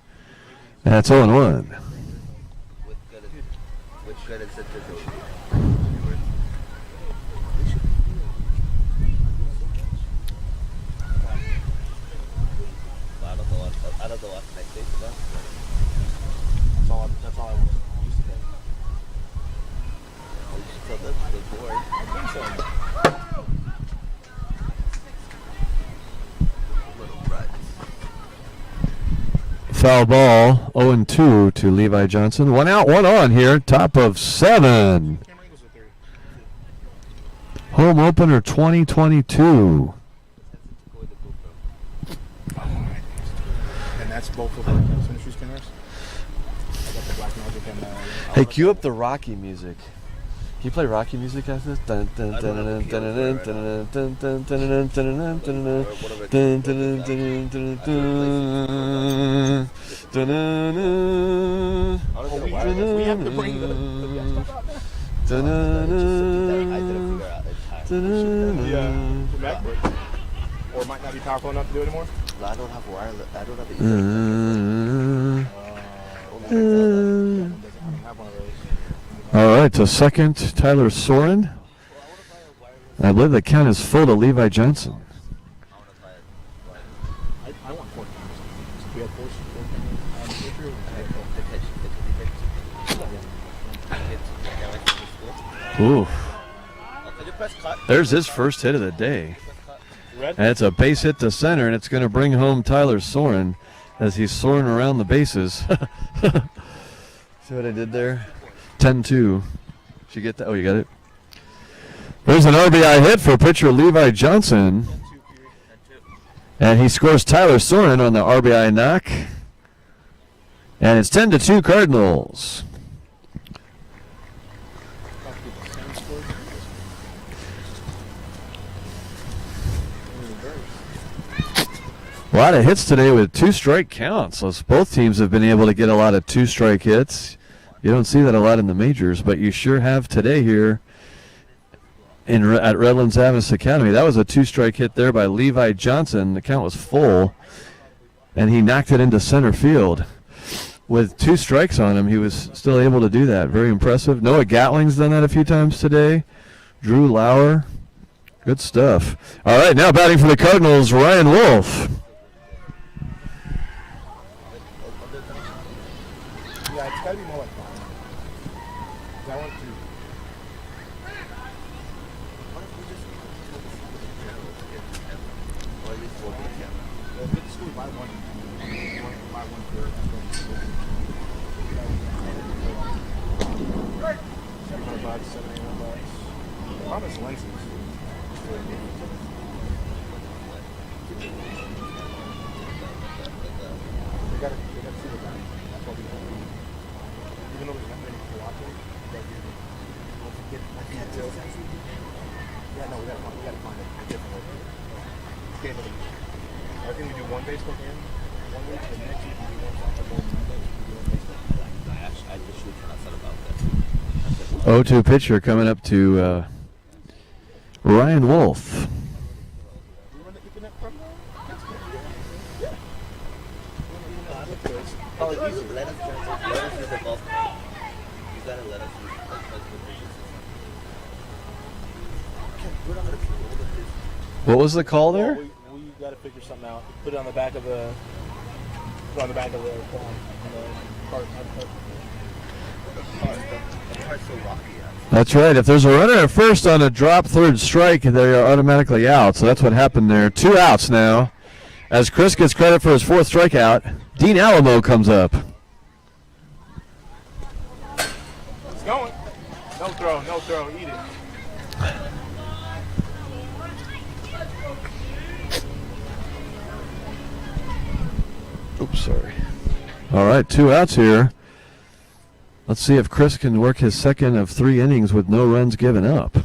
And that's 0-1. With good incentives. I don't know what the next day for that. That's all I want. You should tell them the board. Little brats. Foul ball, 0-2 to Levi Johnson. 1 out, 1 on here, top of 7. Home opener 2022. And that's both of our industry spinners. I got the Black Magic and Hey, cue up the Rocky music. Can you play Rocky music after this? Dun, dun, dun, dun, dun, dun, dun, dun, dun, dun, dun, dun, dun, dun, dun, dun, we have to bring the MacBook. Or it might not be powerful enough to do it anymore. I don't have wireless. I don't have the All right, so second, Tyler Soren. I believe the count is full to Levi Johnson. I want 4 cameras. We have 4 cameras. Ooh, Can you press cut? there's his first hit of the day. And it's a base hit to center, and it's going to bring home Tyler Soren as he's soaring around the bases. See what I did there? 10-2. Did you get that? Oh, you got it. There's an RBI hit for pitcher Levi Johnson. And he scores Tyler Soren on the RBI knock. And it's 10-2 Cardinals. A lot of hits today with 2-strike counts. So both teams have been able to get a lot of 2-strike hits. You don't see that a lot in the majors, but you sure have today here at Redlands Avis Academy. That was a 2-strike hit there by Levi Johnson. The count was full, and he knocked it into center field. With 2 strikes on him, he was still able to do that. Very impressive. Noah Gatling's done that a few times today. Drew Lauer. Good stuff. All right, now batting for the Cardinals, Ryan Wolf. Yeah, it's got to be more like that. I want to. If it's school, buy one for $700, $700. Promise lenses. gotta see the back. That's what we have. Even though there's not many people watching, but once you get I can't tell. Yeah, no, we gotta find a different way. Okay, I think we do one baseball game. One week, the next week we do one softball game. Monday we do one baseball game. I literally cannot set about that. 0-2 pitcher coming up to Ryan Wolf. Oh, let us use the golf cart. You gotta let us use the golf cart. We're not gonna put all of this. What was the call there? We gotta figure something out. Put it on the back of the. Put it on the back of the cart. The cart's so rocky. That's right. If there's a runner at first on a drop third strike, they are automatically out. So that's what happened there. 2 outs now. As Chris gets credit for his 4th strikeout, Dean Alamo comes up. It's going. No throw. Eat it. Oops, sorry. All right, 2 outs here. Let's see if Chris can work his second of 3 innings with no runs given up.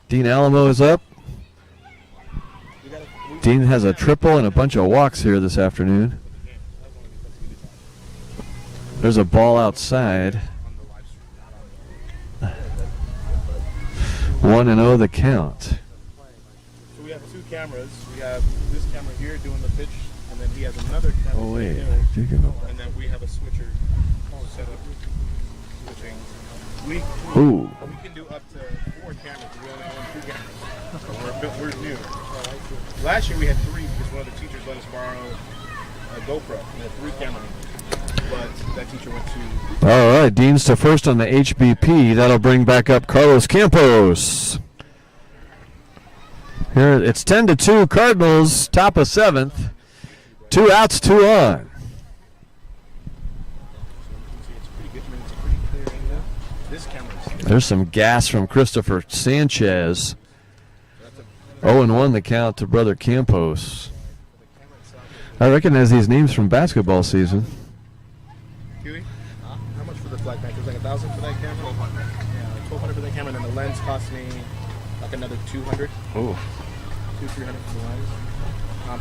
Dean Alamo is up. Dean has a triple and a bunch of walks here this afternoon. There's a ball outside. 1-0 the count. So we have 2 cameras. We have this camera here doing the pitch, and then he has another camera. Oh, wait. And then we have a switcher set up. Switching. We can do up to 4 cameras. We only own 2 cameras. So we're new. Last year we had 3 because one of the teachers let us borrow a GoPro. We had 3 cameras. But that teacher went to... All right, Dean's to first on the HBP. That'll bring back up Carlos Campos. Here it's 10-2 Cardinals, top of 7th. 2 outs, 2 on. There's some gas from Christopher Sanchez. 0-1 the count to brother Campos. I recognize these names from basketball season. Huey? How much for the flag match? It was like $1,000 for that camera? Yeah, like $1,200 for that camera, and then the lens cost me like another $200. Oh. $200-$300 for the lens.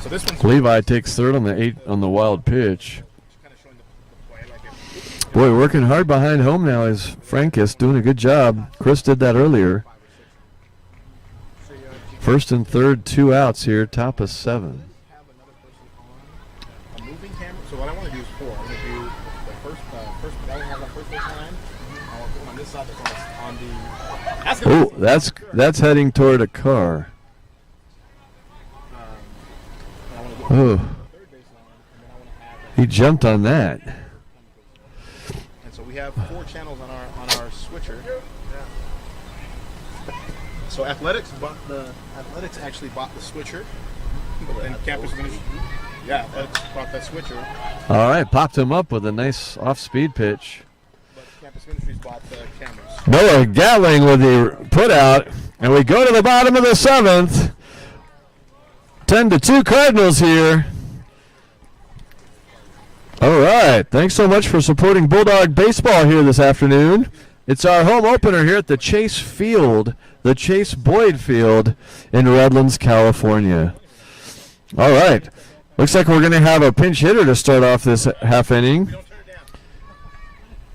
So this one's... Levi takes third on the wild pitch. Boy, working hard behind home now is Frankus, doing a good job. Chris did that earlier. First and third, 2 outs here, top of 7. A moving camera. So what I want to do is 4. I want to do the first that one has that first base line. I want to put on this side that's on the. Oh, that's heading toward a car. Oh, he jumped on that. And so we have 4 channels on our switcher. So Athletics actually bought the switcher, and Campus finished. Yeah, Athletics bought that switcher. All right, popped him up with a nice off-speed pitch. But Campus Ministries bought the cameras. Noah Gatling with the put out, and we go to the bottom of the 7th. 10-2 Cardinals here. All right, thanks so much for supporting Bulldog Baseball here this afternoon. It's our home opener here at the Chase Field, the Chase Boyd Field in Redlands, California. All right, looks like we're going to have a pinch hitter to start off this half inning.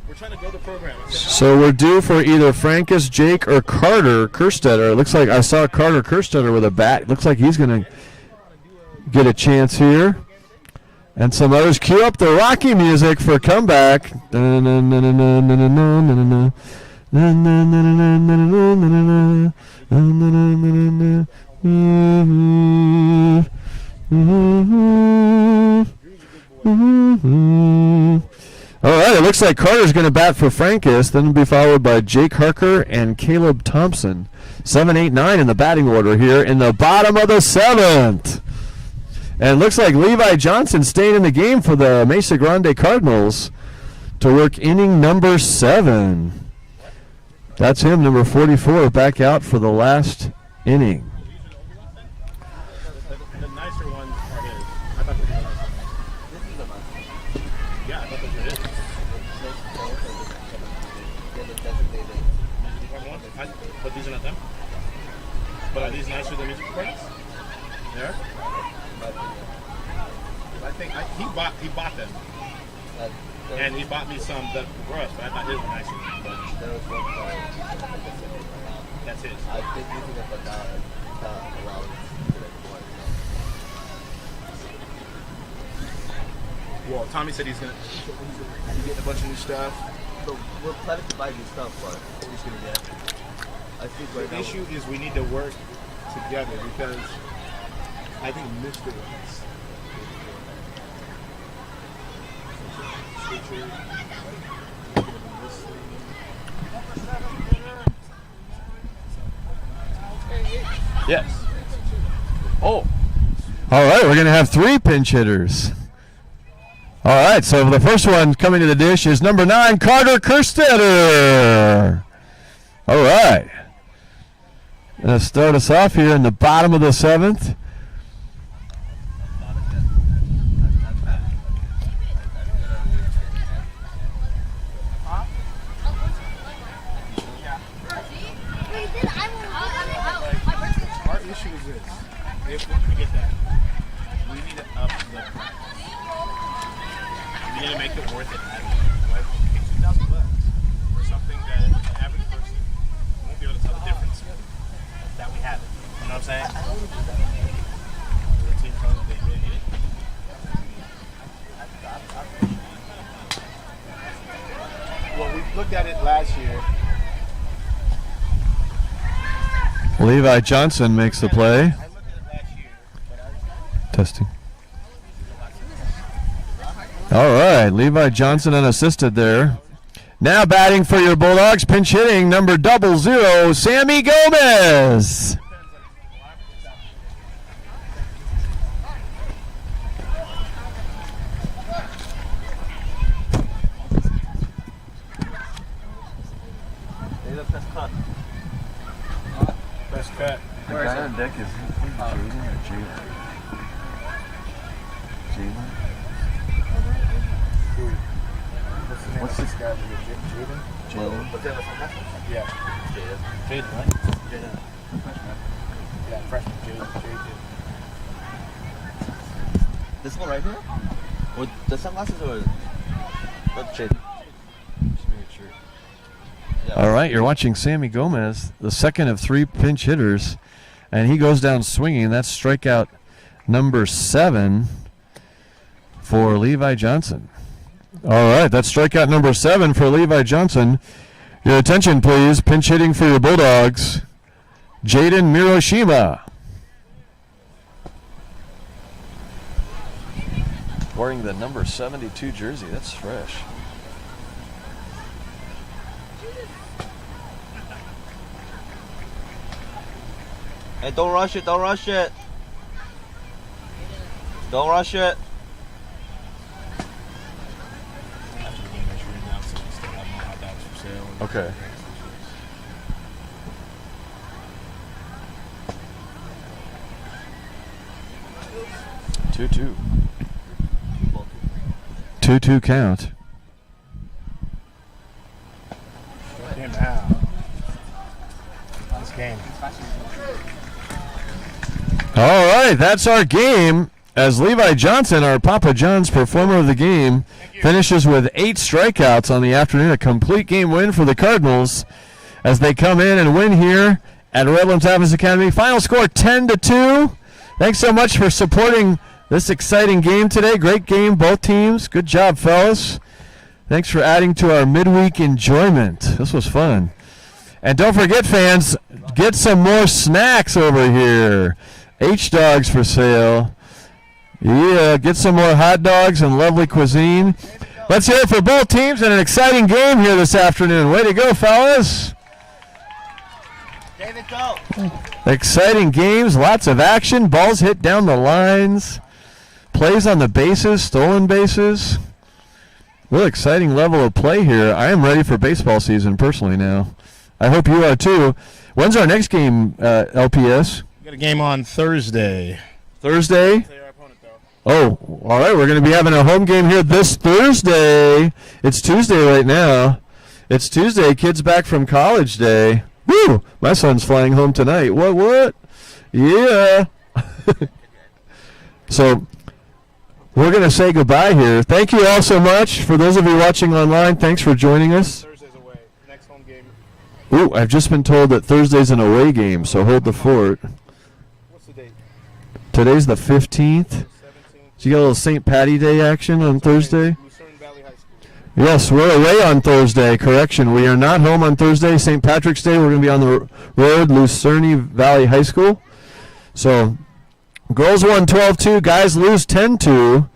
We're trying to go the program. So we're due for either Frankus, Jake, or Carter Kerstetter. It looks like I saw Carter Kerstetter with a bat. Looks like he's going to get a chance here. And some others. Cue up the Rocky music for comeback. All right, it looks like Carter's going to bat for Frankus, then will be followed by Jake Harker and Caleb Thompson. 7, 8, 9 in the batting order here in the bottom of the 7th. And it looks like Levi Johnson staying in the game for the Mesa Grande Cardinals to work inning number 7. That's him, number 44, back out for the last inning. Yeah, I thought those were his. But these are not them? But are these nicer than music recordings? They are? I think he bought them. And he bought me some that were us, but I thought his were nicer. But that's his. I think using it, but not allowing it to record. Well, Tommy said he's getting a bunch of new stuff. So we're planning to buy new stuff, but we're just gonna get. I think right The now. issue is we need to work together because I think Mr. wants. Yes. Oh. All right, we're going to have 3 pinch hitters. All right, so the first one coming to the dish is number 9, Carter Kerstetter. All right. Going to start us off here in the bottom of the 7th. Our issue is this. If we're going to get that, we need to up the price. We need to make it worth it. Like, pay $2,000 for something that the average person won't be able to tell the difference that we have it. You know what I'm saying? The team tells them they really need it. Well, we looked at it last year. Levi Johnson makes the play. I looked at it last year, but Testing. All right, Levi Johnson unassisted there. Now batting for your Bulldogs, pinch hitting number 00, Sammy Gomez. best cut. The guy on deck is Jaden or Jalen? Jalen? What's this guy? Jaden? Jalen? Yeah. Jaden, right? Jaden. Yeah, freshman Jaden. This one right here? With the sunglasses or that's Jaden? All right, you're watching Sammy Gomez, the second of 3 pinch hitters, and he goes down swinging. That's strikeout number 7 for Levi Johnson. All right, that's strikeout number 7 for Levi Johnson. Your attention, please. Pinch hitting for your Bulldogs, Jaden Miroshima. Wearing the number 72 jersey. That's fresh. Hey, don't rush it, don't rush it. Don't rush it. Okay. Two. 2-2 count. Him now. This game. All right, that's our game. As Levi Johnson, our Papa John's performer of the game, finishes with 8 strikeouts on the afternoon. A complete game win for the Cardinals as they come in and win here at Redlands Adventist Academy. Final score 10-2. Thanks so much for supporting this exciting game today. Great game, both teams. Good job, fellas. Thanks for adding to our midweek enjoyment. This was fun. And don't forget, fans, get some more snacks over here. H-Dogs for sale. Yeah, get some more hot dogs and lovely cuisine. Let's hear it for both teams and an exciting game here this afternoon. Way to go, fellas. David, go. Exciting games, lots of action, balls hit down the lines, plays on the bases, stolen bases. Real exciting level of play here. I am ready for baseball season personally now. I hope you are too. When's our next game, LPS? We got a game on Thursday. Thursday? Say our opponent, though. Oh, all right. We're going to be having a home game here this Thursday. It's Tuesday right now. It's Tuesday. Kids back from college day. Woo! My son's flying home tonight. What? Yeah. So we're going to say goodbye here. Thank you all so much. For those of you watching online, thanks for joining us. Thursday's away. Next home game. Ooh, I've just been told that Thursday's an away game, so hold the fort. What's the date? Today's the 15th. 17th. So you got a little St. Patty Day action on Thursday? Lucerne Valley High School. Yes, we're away on Thursday. Correction, we are not home on Thursday. St. Patrick's Day, we're going to be on the road, Lucerne Valley High School. So, girls won 12-2, guys lose 10-2.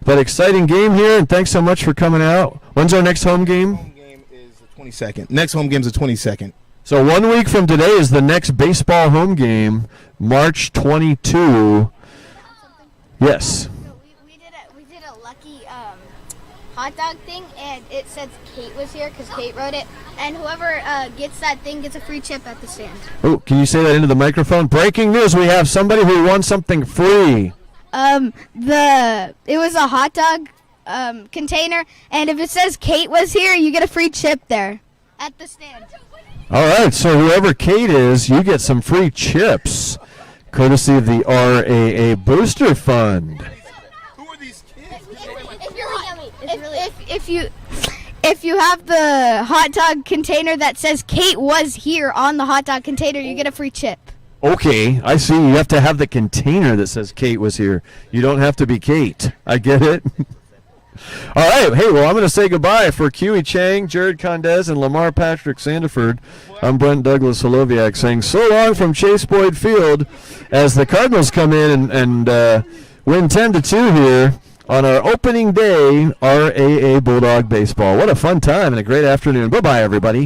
But exciting game here, and thanks so much for coming out. When's our next home game? Home game is the 22nd. Next home game is the 22nd. So 1 week from today is the next baseball home game, March 22. Yes. So we did a lucky hot dog thing, and it says Kate was here because Kate wrote it. And whoever gets that thing gets a free chip at the stand. Oh, can you say that into the microphone? Breaking news, we have somebody who won something free. It was a hot dog container, and if it says Kate was here, you get a free chip there at the stand. All right, so whoever Kate is, you get some free chips, courtesy of the RAA Booster Fund. Who are these kids? If you have the hot dog container that says Kate was here on the hot dog container, you get a free chip. Okay, I see. You have to have the container that says Kate was here. You don't have to be Kate. I get it. All right. Hey, well, I'm going to say goodbye for Kiwi Chang, Jared Condez, and Lamar Patrick Sandiford. I'm Brent Douglas Holoviak saying so long from Chase Boyd Field as the Cardinals come in and win 10-2 here on our opening day RAA Bulldog Baseball. What a fun time and a great afternoon. Bye-bye, everybody.